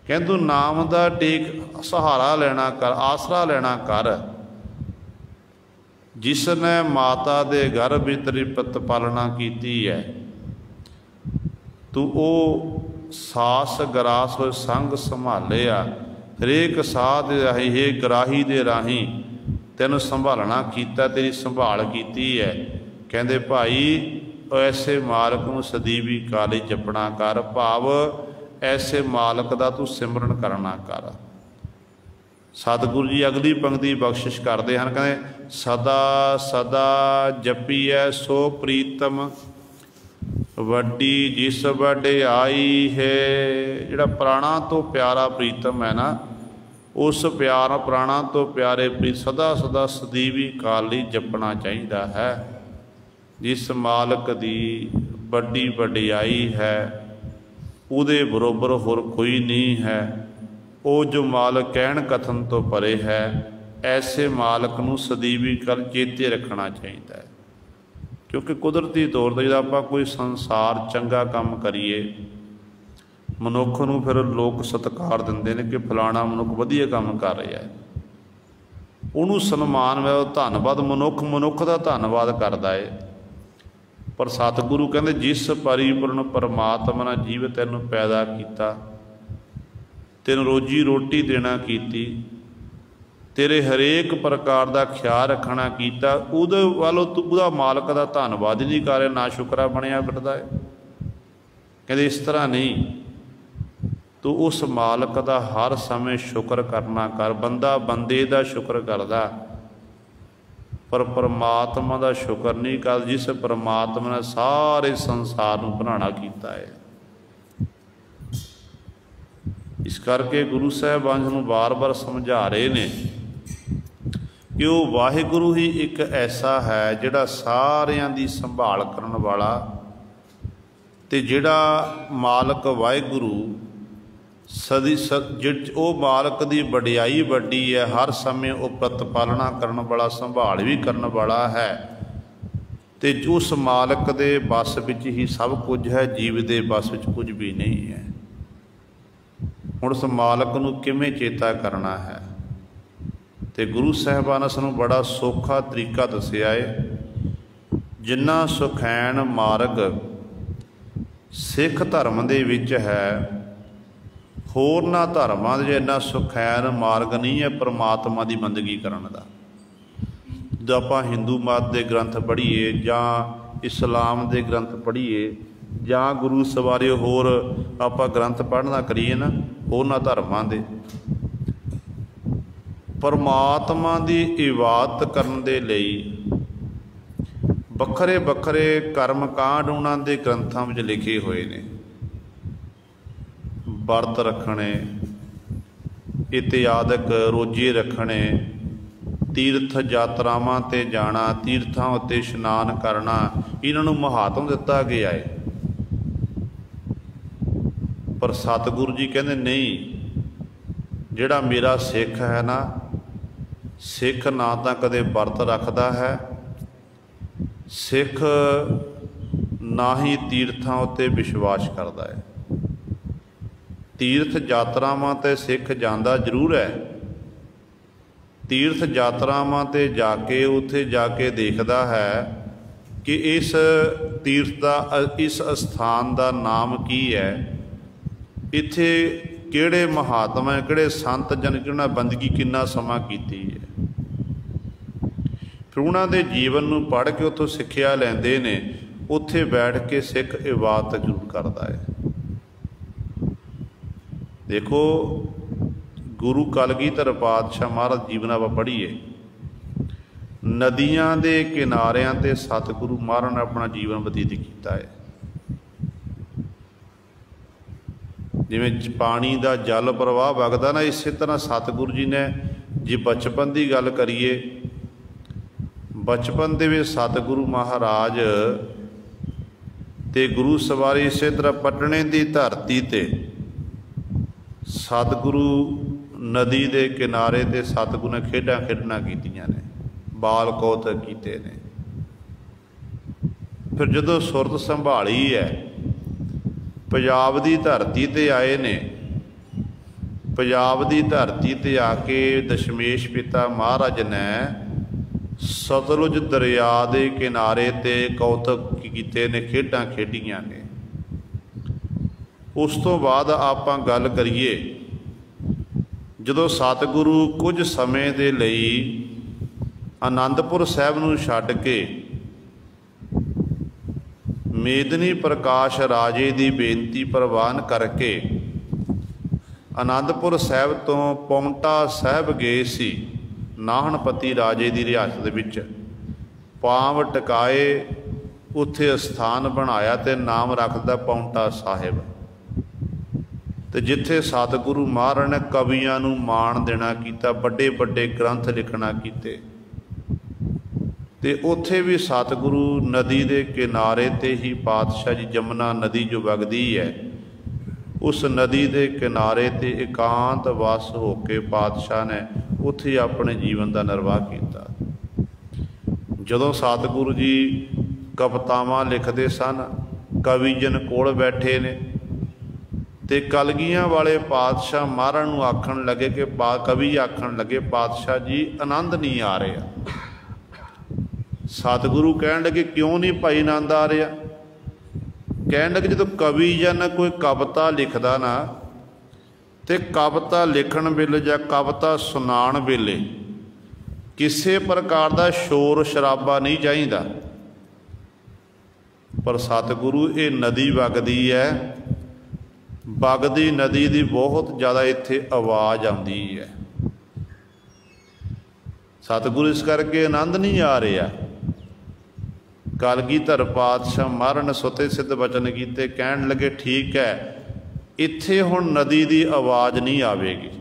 ਕਹਿੰਦੇ ਤੂੰ ਨਾਮ ਦਾ ਟੇਕ ਸਹਾਰਾ ਲੈਣਾ ਕਰ, ਆਸਰਾ ਲੈਣਾ ਕਰ। ਜਿਸ ਨੇ ਮਾਤਾ ਦੇ ਗਰਭ ਵਿੱਚ ਤੇਰੀ ਪ੍ਰਤਪਾਲਣਾ ਕੀਤੀ ਹੈ, ਤੂੰ ਉਹ ਸਾਸ ਗਰਾਸ ਹੋਏ ਸੰਗ ਸੰਭਾਲਿਆ। ਹਰੇਕ ਸਾਹ ਦੇ ਰਾਹੀਂ, ਹੇ ਗਰਾਹੀ ਦੇ ਰਾਹੀਂ ਤੈਨੂੰ ਸੰਭਾਲਣਾ ਕੀਤਾ, ਤੇਰੀ ਸੰਭਾਲ ਕੀਤੀ ਹੈ। ਕਹਿੰਦੇ ਭਾਈ ऐसे मालक नूं सਦੀवी काली जपना कर, भाव ऐसे मालक दा तू सिमरन करना कर। सतगुरु जी अगली पंक्ति बख्शिश करते हैं, कहते सदा सदा जपीए सो प्रीतम वड्डी जिस वड्याई है। जिहड़ा प्राणा तो प्यारा प्रीतम है ना, उस प्यार प्राणा तो प्यारे प्रीत सदा सदा सदीवी काली जपना चाहिए है। जिस मालक दी वड्डी वड्याई है उहदे बरोबर होर कोई नहीं है। वो जो मालक कहण कथन तो परे है, ऐसे मालक नूं सदीवी कल चेते रखना चाहिए है। क्योंकि कुदरती तौर पर जो आपां कोई संसार चंगा काम करिए, मनुख नूं फिर लोग सत्कार दिंदे ने कि फलाना मनुख वधिया काम कर रहा है, उहनूं सन्मान मिले, धन्नवाद मनुख का धन्नवाद करदा है। पर सतगुरु कहते जिस परिपूर्ण परमात्मा ने जीव तैनूं पैदा किया, तेन रोजी रोटी देना कीती, तेरे हरेक प्रकार का ख्याल रखना किया, उहदे वालों तू उहदा मालक का धन्नवाद ही नहीं कर रहा, ना शुकरा बनिया फिरदा है। कहते इस तरह नहीं, तू उस मालक का हर समय शुक्र करना कर। बंदा बंदे का शुक्र करदा, पर परमात्मा का शुक्र नहीं कर, जिस परमात्मा ने सारे संसार नूं बनाना कीता है। इस करके गुरु साहिबान नूं बार बार समझा रहे ने कि वो वाहिगुरु ही एक ऐसा है जिहड़ा सारियां दी संभाल करन वाला, ते जिहड़ा मालक वाहिगुरु सदी वो मालक की वड्याई वड्डी है, हर समय वो प्रतिपालना करने वाला, संभाल भी करने वाला है। ते उस मालक के बस विच ही सब कुछ है, जीव के बस विच कुछ भी नहीं है। हुण उस मालक नूं किवें चेता करना है, ते गुरु साहिबान ने सानूं बड़ा सौखा तरीका दस्सिया है। जिन्ना सुखैन मार्ग सिख धर्म दे विच है, होरना धर्मां दे इन्ना सुखैन मार्ग नहीं है परमात्मा की बंदगी करन दा। जो आपां हिंदू मत के ग्रंथ पढ़ीए जां इस्लाम के ग्रंथ पढ़ीए जां गुरु सवारे होर आपां ग्रंथ पढ़ना करिए ना, होरना धर्मां दे परमात्मा की इबादत करन दे लई बखरे बखरे कर्म कांड उन्हां दे ग्रंथां विच लिखे हुए ने। वर्त रखने, इत्यादक रोजे रखने, तीर्थ यात्रावां ते जाना, तीर्थां उत्ते इशनान करना, इन्हां नूं महात्म दिता गया है। पर सतगुरु जी कहते नहीं, जिहड़ा मेरा सिख है ना, सिख ना तो कदे वर्त रखता है, सिख ना ही तीर्थां उत्ते विश्वास करता है। तीर्थ यात्रावां ते सिख जांदा जरूर है, तीर्थ यात्रावां ते जाके उत्थे जाके देखदा है कि इस तीर्थ दा, इस स्थान का नाम की है, इत्थे किहड़े महात्मा है, किहड़े संत जन जिन्हां बंदगी किन्ना समा कीती है। फिर उन्हां दे जीवन नूं पढ़ के उत्थों सिक्ख्या लैंदे ने, उत्थे बैठ के सिख इबादत जरूर करता है। देखो गुरु कलगीधर पातशाह महाराज जीवन आप पढ़ीए, नदियां दे किनारियां ते सतगुरु महाराज ने अपना जीवन बतीत किया है। जिवें पानी का जल प्रवाह वगदा ना, इस तरह सतगुरु जी ने जे बचपन की गल करिए, बचपन दे विच सतगुरु महाराज ते गुरु सवारी इस तरह पटने की धरती ते सतगुरु नदी के किनारे ते सतगुरु ने खेडां खेडना कीतियां ने, बाल कौतक कीते ने। फिर जदों सुरत संभाली है, पंजाब की धरती ते आए ने, पंजाब की धरती ते आके दशमेश पिता महाराज ने सतलुज दरिया के किनारे ते कौतक कीते ने, खेडां खेडियां ने। उस तो बाद आपां गल करिए, जदों सतगुरु कुछ समय के लिए आनंदपुर साहिब नूं छड्ड के मेदनी प्रकाश राजे की बेनती प्रवान करके आनंदपुर साहब तो पौंटा साहब गए सी। नाहनपति राजे की रियासत विच पांव टकाए, उत्थे स्थान बनाया ते नाम रखदा पौंटा साहिब। ते जिथे सतगुरु महाराज ने कवियां नूं माण देना कीता, बड़े बड़े ग्रंथ लिखना कीते, ते उत्थे भी सतगुरु नदी के किनारे ते ही पातशाह जी, जमुना नदी जो वगदी है, उस नदी के किनारे ते एकांत वास होके पातशाह ने उत्थे अपने जीवन का निर्वाह किया। जदों सतगुरु जी कवितावां लिखते सन, कविजन कोल बैठे ने, ते कलगियां वाले पातशाह महाराज नूं आखण लगे कि कवि आखण लगे, पातशाह जी आनंद नहीं आ रहा। सतगुरु कहण लगे, क्यों नहीं भाई आनंद आ रहा? कहण लगे, जो कवि जन कोई कविता लिखदा ना, ते कविता लिखण वेले जां कविता सुनाण वेले किसी प्रकार का शोर शराबा नहीं चाहिदा। पर सतगुरु ये नदी वगदी है, वगदी नदी की बहुत ज़्यादा इत्थे आवाज़ आउंदी है। सतगुरु इस करके आनंद नहीं आ रहा। कलगीधर पातशाह महाराज ने सुते सिद्ध वचन कीते, कहण लगे, ठीक है, इत्थे हुण नदी की आवाज़ नहीं आवेगी।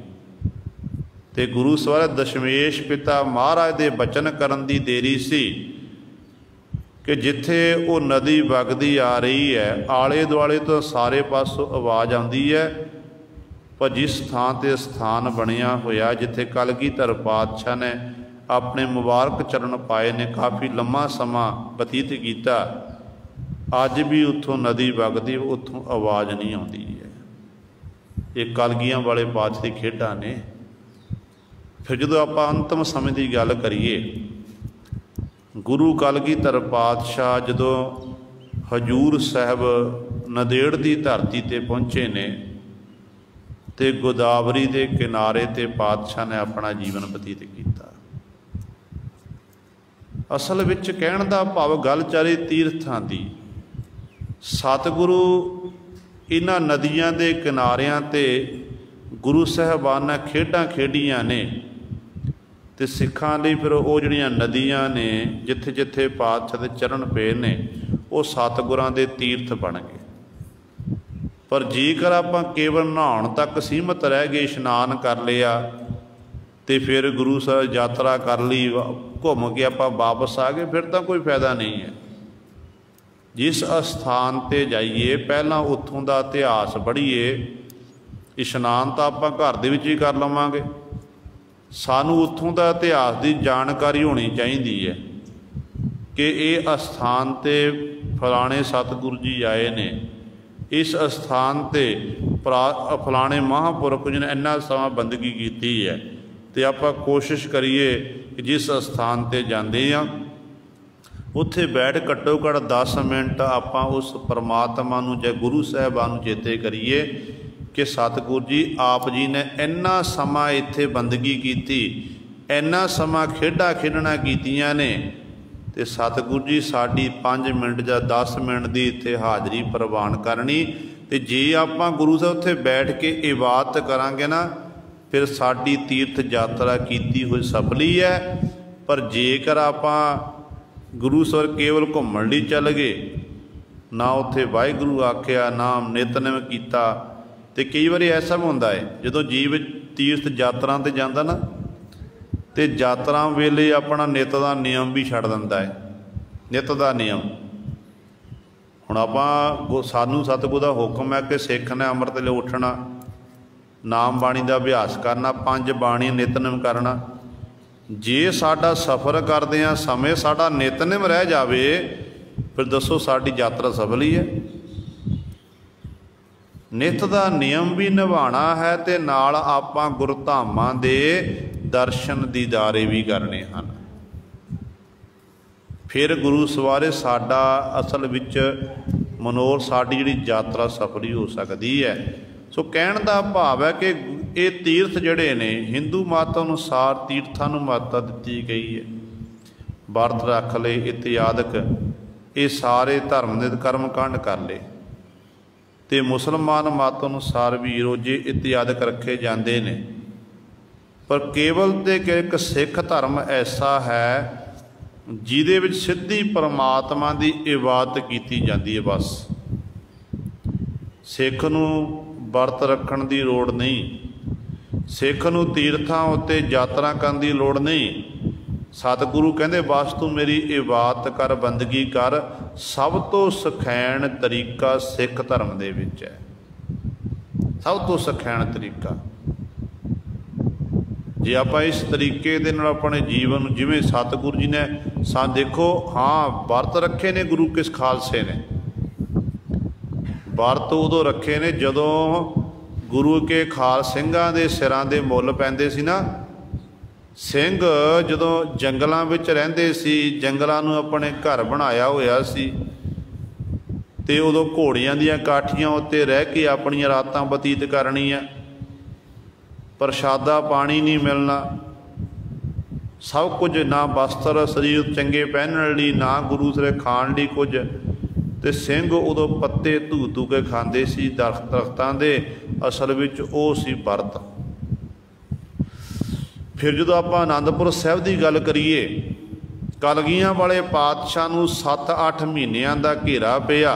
ते गुरु सवारे दशमेश पिता महाराज के बचन करन दी देरी सी कि जिथे वो नदी वगदी आ रही है, आले दुआले तो सारे पासों आवाज़ आती है, पर जिस थान ते स्थान बनिया होया जिथे कलगीधर पातशाह ने अपने मुबारक चरण पाए ने, काफ़ी लम्मा समा बतीत किया, अज भी उत्थों नदी वगदी, उत्थों आवाज़ नहीं आती है। ये कलगियां वाले पातशाह दी खेडां ने। फिर जो आप अंतिम समय की गल करिए, गुरु कलगीधर पातशाह जो हजूर साहब नदेड़ की धरती ते पहुँचे ने, ते गोदावरी के किनारे ते पातशाह ने अपना जीवन बतीत किया। असल विच कहण दा भाव गल चारी तीर्थां दी। सतगुरु इन्हां नदियां दे किनारियां ते गुरु साहबान ने खेडां खेडियां ने, ते सिखां लई फिर वो जिहड़ियां नदियां ने जिथे जिथे पातशाह दे चरण पे ने, वो सतगुरां दे तीर्थ बन गए। पर जेकर आपां केवल नहाउण तक सीमित रह गए, इशनान कर लिया ते फिर गुरु साहब यात्रा कर ली, घूम के आपां वापस आ गए, फिर तो कोई फायदा नहीं है। जिस अस्थान ते जाइए पहलां उत्थों दा इतिहास पढ़ीए। इशनान तो आपां घर दे विच ही कर लवांगे, सानू उत्थों दा इतिहास की जानकारी होनी चाहिए है कि ये अस्थान ते फलाने सतगुरु जी आए ने, इस अस्थान ते फलाने महापुरख जी ने इन्ना समा बंदगी की है। तो आप कोशिश करिए कि जिस अस्थान ते जाते हैं उत्थे बैठ घट्टो घट 10 मिनट आप उस परमात्मा नूं जां गुरु साहिबान नूं चेते करिए कि सतगुरु जी आप जी ने इन्ना समा इत्थे बंदगी की, इन्ना समा खेडां खेडना कीतियां ने, ते सतगुरु जी साडी 5 मिनट जां 10 मिनट की इत्थे हाज़री प्रवान करनी। ते जे आपां गुरु साहब उत्थे बैठ के इबादत करांगे ना, फिर साडी तीर्थ यात्रा कीती हुई सफली है। पर जेकर आपां गुरु सर केवल घूमण लई चल गए, ना उत्थे वाहिगुरू आख्या, ना नितनेम कीता, ते कई बार ऐसा भी होंदा है जदों जीव तीर्थ यात्रा ते जांदा ना, ते यात्रा वेले अपना नित का नियम भी छड्ड दिंदा है। नित का नियम हुण आपां सानू सतगुरू का हुक्म है कि सिख ने अमृत ले उठना, नाम बाणी का अभ्यास करना, 5 बाणी नितनेम करना। जे साडा सफ़र करदिआं समय साडा नितनेम रह जावे, फिर दसो साडी यात्रा सफल ही है। नित का नियम भी निभाना है, ते नाल आपां गुरधामां दे दर्शन दीदारे भी करने हैं। फिर गुरु सवारे साडा असल विच मनोर साडी जिहड़ी यात्रा सफल हो सकती है। सो कहण दा भाव है कि ये तीर्थ जिहड़े ने हिंदू मत अनुसार तीर्थां नूं महत्ता दित्ती गई है। व्रत रख ले इत्यादक ये सारे धर्म के कर्म कांड कर ले। तो मुसलमान मत अनुसार भी रोजे इत्यादि रखे जाते हैं, पर केवल तो एक सिख धर्म ऐसा है जिहदे विच सिद्धी परमात्मा की इबादत की जाती है। बस सिख नूं वर्त रखण की लोड़ नहीं, सिख नूं तीर्थां उत्ते यात्रा करन की लोड़ नहीं। सतगुरु कहंदे बस तू मेरी इबादत कर, बंदगी कर। सब तो सखैण तरीका सिख धर्म दे विच है, सब तो सखैण तरीका। जे आप इस तरीके दे नाल अपने जीवन जिवें सतगुरु जी ने देखो, हाँ वर्त रखे ने गुरु किस खालसे ने, वर्त उदों रखे ने जदों गुरु के खाल ਸਿੰਘਾਂ ਦੇ ਸਿਰਾਂ ਦੇ ਮੁੱਲ ਪੈਂਦੇ ਸੀ ना। ਸਿੰਘ ਜਦੋਂ ਜੰਗਲਾਂ ਵਿੱਚ ਰਹਿੰਦੇ ਸੀ, ਜੰਗਲਾਂ ਨੂੰ ਆਪਣੇ ਘਰ ਬਣਾਇਆ ਹੋਇਆ ਸੀ, ਤੇ ਉਦੋਂ ਘੋੜਿਆਂ ਦੀਆਂ ਕਾਠੀਆਂ ਉੱਤੇ ਰਹਿ ਕੇ ਆਪਣੀਆਂ ਰਾਤਾਂ ਬਤੀਤ ਕਰਨੀਆਂ। ਪ੍ਰਸ਼ਾਦਾ ਪਾਣੀ ਨਹੀਂ ਮਿਲਣਾ, ਸਭ ਕੁਝ ਨਾ ਬਸਤਰ ਸਰੀਰ ਚੰਗੇ ਪਹਿਨਣ ਲਈ, ਨਾ ਗੁਰੂ ਸਿਰੇ ਖਾਣ ਲਈ ਕੁਝ। ਤੇ ਸਿੰਘ ਉਦੋਂ ਪੱਤੇ ਧੂ ਧੂ ਕੇ ਖਾਂਦੇ ਸੀ ਦਰਖਤਾਂ ਦੇ, ਅਸਲ ਵਿੱਚ ਉਹ ਸੀ ਵਰਤ। फिर जो आप आनंदपुर साहब की गल करिए, कलगियां वाले पातशाह नूं 7-8 महीनों का घेरा पिया,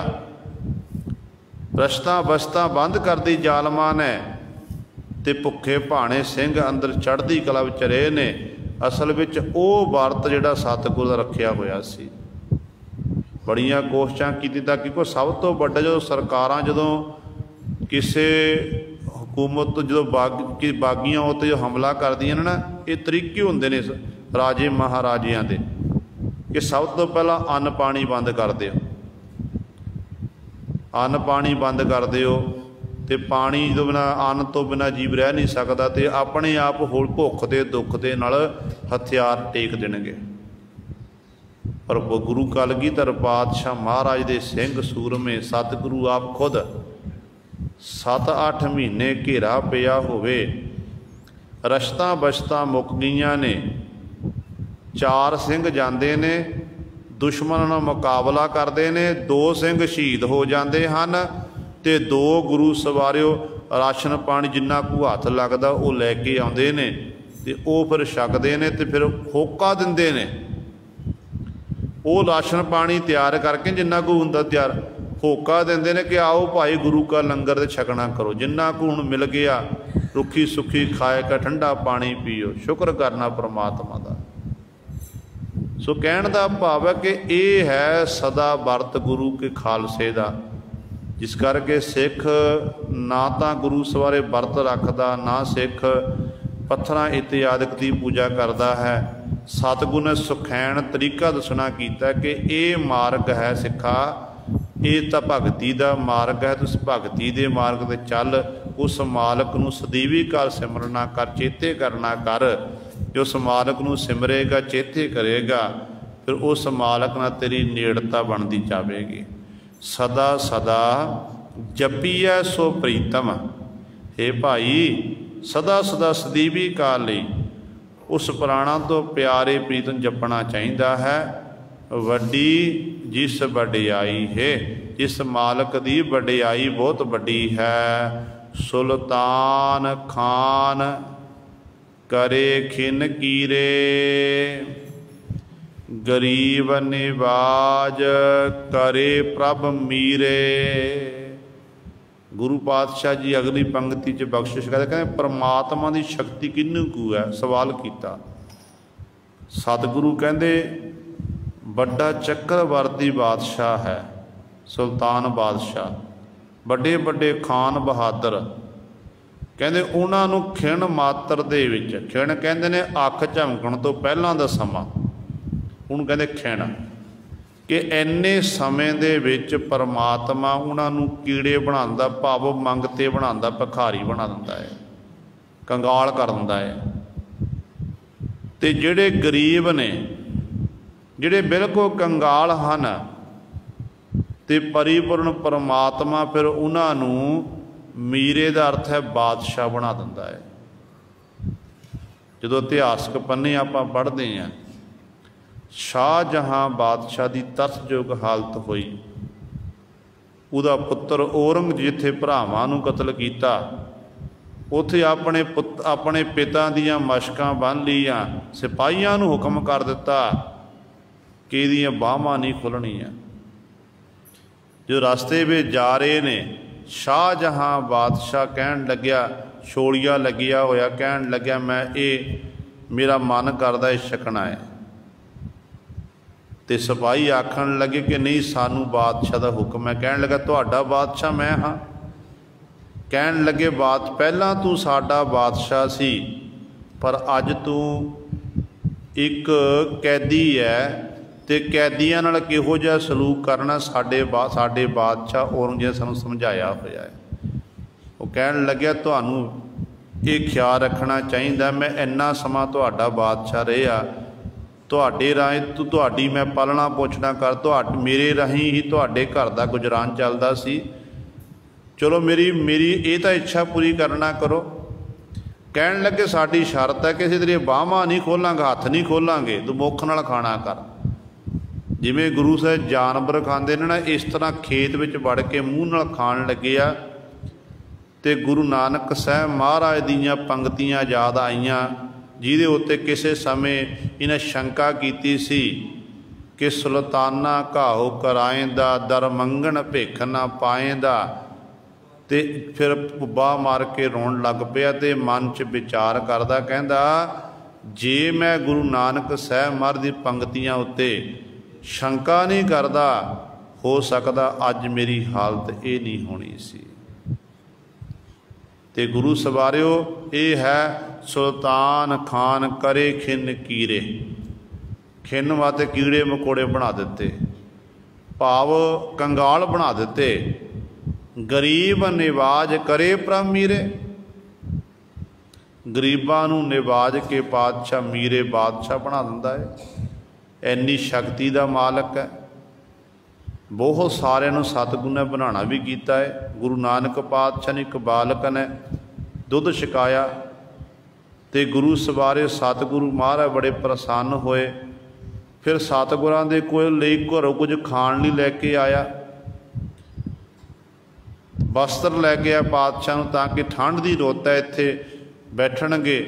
रश्तां बस्तां बंद कर दी जालमां ने, ते भुखे भाने सिंह अंदर चढ़दी कला विच रहे ने। असल विच वो वर्त जिहड़ा सतगुर दा रखिया होया सी। बड़ियां कोशिशां कीती ताकि कोई सब तो वड्डा जो सरकारां जदों किसी हुकूमत जो बागियां उत्ते जो हमला करदियां ने ना, ये तरीके हुंदे ने राजे महाराजियां दे कि सब तो पहला अन्न पानी बंद कर दिओ, अन्न पानी बंद कर दिओ। तो पानी तो बिना, अन्न तो बिना जीव रह नहीं सकता। तो अपने आप होर भुख दे दुख दे नाल हथियार टेक देणगे। पर गुरु कलगीधर पातशाह महाराज दे सिंह सूरमे सतगुरु आप खुद 7-8 महीने घेरा पिया होवे, रश्तां बश्तां मुक गईयां ने, 4 सिंह जांदे ने दुश्मन नाल मुकाबला करते हैं, 2 सिंह शहीद हो जाते हैं, तो 2 गुरु सवारिओ राशन पानी जिन्ना को हथ लगता वो लैके आउंदे ने, ते वो फिर छकदे ने, ते फिर होका दिंदे ने। वो राशन पानी तैयार करके जिन्ना को हुंदा तैयार होका देंदे ने कि आओ भाई गुरु का लंगर ते छकना करो, जिन्ना को हुण मिल गया रुखी सुखी खाए का ठंडा पानी पियो, शुक्र करना परमात्मा दा। सो कहण दा भाव है कि ये है सदा वर्त गुरु के खालसे दा, जिस करके सिख ना तो गुरु सवारे वर्त रखदा, ना सिख पत्थरां इत्यादि की पूजा करता है। सतगुरु ने सुखैण तरीका दसना कीता कि ये मार्ग है सिखा, ये तो भगती का मार्ग है, तुस भगती के मार्ग पर चल, उस मालक नूं सदैवी काल सिमरना कर, चेते करना कर। जो उस मालक नूं सिमरेगा, चेते करेगा, फिर उस मालक नाल तेरी नेड़ता बनती जाएगी। सदा सदा जपीए सो प्रीतम, हे भाई सदा सदा सदैवी काल लई उस प्राणा तो प्यारे प्रीतम जपना चाहिए है। वड्डी जिस वडियाई है, जिस मालक की वडियाई बहुत वड्डी है। सुल्तान खान करे खिन कीरे, गरीब निवाज करे प्रभ मीरे। गुरु पातशाह जी अगली पंक्ति च बख्शिश करते कहते परमात्मा की शक्ति किन्नू कू है, सवाल किया। सतगुरु कहते बड़ा चक्रवर्ती बादशाह है, सुल्तान बादशाह, बड़े बड़े खान बहादुर कहते उन्होंने खिण मात्र दे विच, खिण कहते ने अख झमकण तो पहलां दा समा, उन्होंने कहते खिण कि इन्ने समय दे विच परमात्मा उन्होंने कीड़े बनांदा, भाव मंगते बनांदा, भिखारी बना दिंदा है, कंगाल कर दिंदा है। ते जिहड़े गरीब ने, जिहड़े बिल्कुल कंगाल हन, ते परिपूर्ण परमात्मा फिर उन्होंने मीरे का अर्थ है बादशाह बना दिंदा है। जो इतिहासक पन्ने आप पढ़ते हैं शाहजहां बादशाह की तरसयोग हालत हुई। उहदा पुत्र औरंग जिथे भरावां नूं कतल किया, उत्थे अपने पिता दियां मशकां बन लियां, सिपाहियां नूं हुक्म कर दिता कि इहदियां बाहां नहीं खुलणियां। जो रास्ते में जा रहे ने, शाहजहां बादशाह कहन लग्या, छोलिया लग्या होया कहन लग्या, मैं ये मेरा मन करदा है छकना है। तो सिपाही आखन लगे कि नहीं, सानू बादशाह का हुक्म है। कहन लगा तुहाडा बादशाह मैं हाँ। कहन लगे बात पहला तू साडा बादशाह सी, पर अज तू एक कैदी है, तो कैदियां नाल किहो जिहा सलूक करना साडे बादशाह औरंगजेब सानू समझाया होया है। वो कहन लग्या तुहानू ये ख्याल रखना चाहिए, मैं इन्ना समा तुहाडा बादशाह रहा, तुहाडे राही तुहाडी मैं पालना पोषणा कर, मेरे राही ही तुहाडे घर का गुजरान चलदा सी। चलो मेरी ये तो इच्छा पूरी करना करो। कहन लगे साडी शर्त है कि असीं तेरियां बाहां नहीं खोलांगे, हथ नहीं खोलांगे, तू मुख नाल खाना कर। जिवें गुरु साहिब जानवर खांदे ने ना, इस तरह खेत विच वड़ के मूँह नाल खाण लगे आ। ते गुरु नानक साहब महाराज दीयां पंक्तियां याद आईयां, जिहदे उत्ते किसी समय इन्हें शंका की सी कि सुल्ताना घाओ कराएंदा, दर मंगण भिख ना पाएंदा। ते फिर पुब्बा मार के रोन लग पिया, ते मन च विचार करदा, कहंदा जे मैं गुरु नानक साहब महाराज दी पंक्तियां उत्ते शंका नहीं करदा, हो सकदा अज मेरी हालत ये नहीं होनी सी। ते गुरु सवारियो ये है सुल्तान खान करे खिन कीरे। खिन वाते कीड़े मकोड़े बना दिते, भाव कंगाल बना दिते। गरीब निवाज करे प्रभ मीरे, गरीबां नूं निवाज के पातशाह मीरे बादशाह बना दिंदा है। इन्नी शक्ति का मालक है। बहुत सारे नूं सतगुरु ने बनाना भी कीता है। गुरु नानक पातशाह ने एक बालक ने दुध छकाया, तो गुरु सवारे सतगुरु महाराज बड़े प्रसन्न होए। फिर सतगुरां दे कोल लई घरों कुछ खाण लई लैके आया, वस्त्र लैके आया पातशाह नूं, ताकि ठंड की रुत है इत्थे बैठणगे।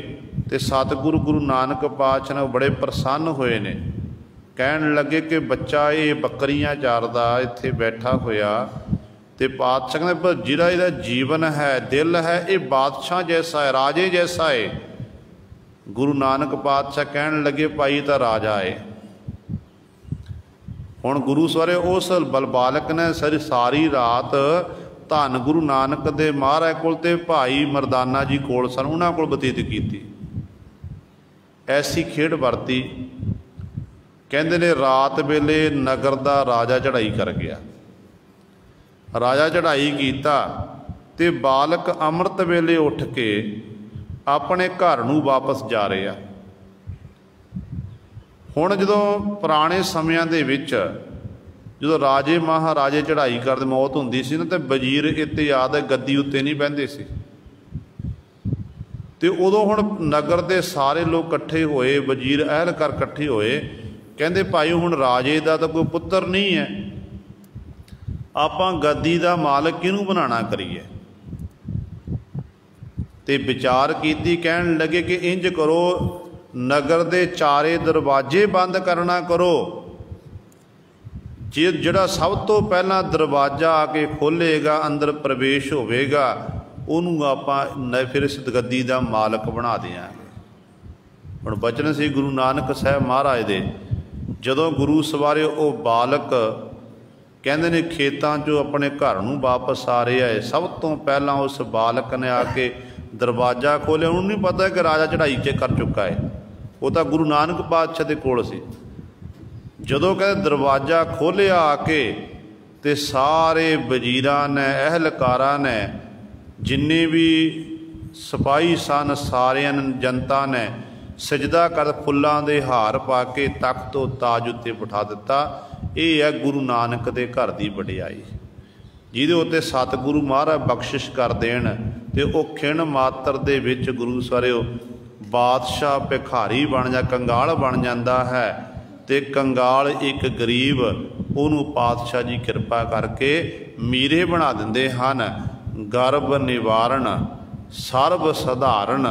तो सतगुरु गुरु नानक पातशाह ने बड़े प्रसन्न होए ने। कहन लगे कि बच्चा ये बकरियां चारदा इत्थे बैठा होया, तो पातशाह कहते पर जिहड़ा इहदा जीवन है, दिल है, ये बादशाह जैसा है, राजे जैसा है। गुरु नानक पातशाह कहन लगे भाई तो राजा है। हुण गुरु सवारे उस बालक ने सारी रात धन गुरु नानक दे महाराज कोल ते भाई मरदाना जी कोल सन, उन्हां कोल बतीत की। ऐसी खेड वरती। कहंदे ने रात वेले नगर दा राजा चढ़ाई कर गया। राजा चढ़ाई कीता ते बालक अमृत वेले उठ के अपने घर नूं वापस जा रहे आ। हुण जदों पुराने समयां दे विच जो राजे महाराजे चढ़ाई करते मौत होंदी सी ना, तो वजीर इत्ते याद है गद्दी उत्ते नहीं बहिंदे सी। तो उदों हुण नगर के सारे लोग कट्ठे होए, वजीर अहलकार कट्ठे होए। कहंदे भाई हुण राजे का तो कोई पुत्र नहीं है, आपां गद्दी का मालक किहनूं बनाना करिए। ते विचार कीती, कहन लगे कि इंज करो, नगर के चारे दरवाजे बंद करना करो। जिहड़ा सब तो पहला दरवाजा आके खोलेगा, अंदर प्रवेश होवेगा, उन्होंने आपां फिर इस गद्दी का मालक बना देंगे। हुण बचन से गुरु नानक साहब महाराज दे, जदों गुरु सवारे वो बालक कहंदे ने खेतां चों अपने घर नूं वापस आ रहे है, सब तो पहला उस बालक ने आके दरवाजा खोलिया। उन्होंने नहीं पता कि राजा चढ़ाई कर चुका है, वो तो गुरु नानक पातशाह दे कोल सी। जदों कहते दरवाजा खोलिया आके, ते सारे वजीरां ने अहलकारां ने जिन्ने भी सिपाही सन, सारियां जनता ने सजदा कर फुल्लां दे हार पा के तख्त तो ताज उत्ते बिठा दिता। ये है गुरु नानक दे घर दी वडियाई, जिहदे उत्ते सतगुरु महाराज बख्शिश कर देण ते ओह खिण मात्र दे विच गुरु सवारे बादशाह भिखारी बन जा कंगाल बन जाता है। ਤੇ ਕੰਗਾਲ ਇੱਕ ਗਰੀਬ ਉਹਨੂੰ ਪਾਤਸ਼ਾਹ ਜੀ ਕਿਰਪਾ ਕਰਕੇ ਮੀਰੇ ਬਣਾ ਦਿੰਦੇ ਹਨ। ਗਰਭ ਨਿਵਾਰਨ ਸਰਬ ਸਧਾਰਨ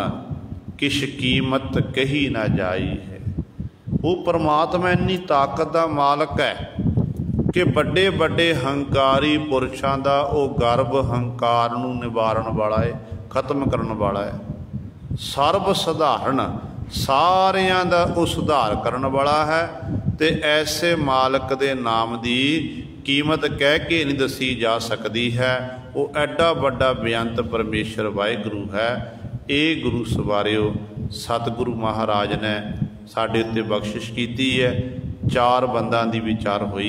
ਕਿਛ ਕੀਮਤ ਕਹੀ ਨਾ ਜਾਈ ਹੈ। ਉਹ ਪਰਮਾਤਮਾ ਇੰਨੀ ਤਾਕਤ ਦਾ ਮਾਲਕ ਹੈ ਕਿ ਵੱਡੇ ਵੱਡੇ ਹੰਕਾਰੀ ਪੁਰਸ਼ਾਂ ਦਾ ਉਹ ਗਰਭ ਹੰਕਾਰ ਨੂੰ ਨਿਵਾਰਨ ਵਾਲਾ ਹੈ, ਖਤਮ ਕਰਨ ਵਾਲਾ ਹੈ। ਸਰਬ ਸਧਾਰਨ ਸਾਰਿਆਂ ਦਾ ਉਹ ਸੁਧਾਰ ਕਰਨ ਵਾਲਾ ਹੈ। ਤੇ ਐਸੇ ਮਾਲਕ ਦੇ ਨਾਮ ਦੀ ਕੀਮਤ ਕਹਿ ਕੇ ਨਹੀਂ ਦੱਸੀ ਜਾ ਸਕਦੀ ਹੈ। ਉਹ ਐਡਾ ਵੱਡਾ ਬੇਅੰਤ ਪਰਮੇਸ਼ਰ ਵਾਹਿਗੁਰੂ ਹੈ। ਇਹ ਗੁਰੂ ਸਵਾਰਿਓ ਸਤਿਗੁਰੂ ਮਹਾਰਾਜ ਨੇ ਸਾਡੇ ਉੱਤੇ ਬਖਸ਼ਿਸ਼ ਕੀਤੀ ਹੈ। 4 ਬੰਦਾਂ ਦੀ ਵਿਚਾਰ ਹੋਈ।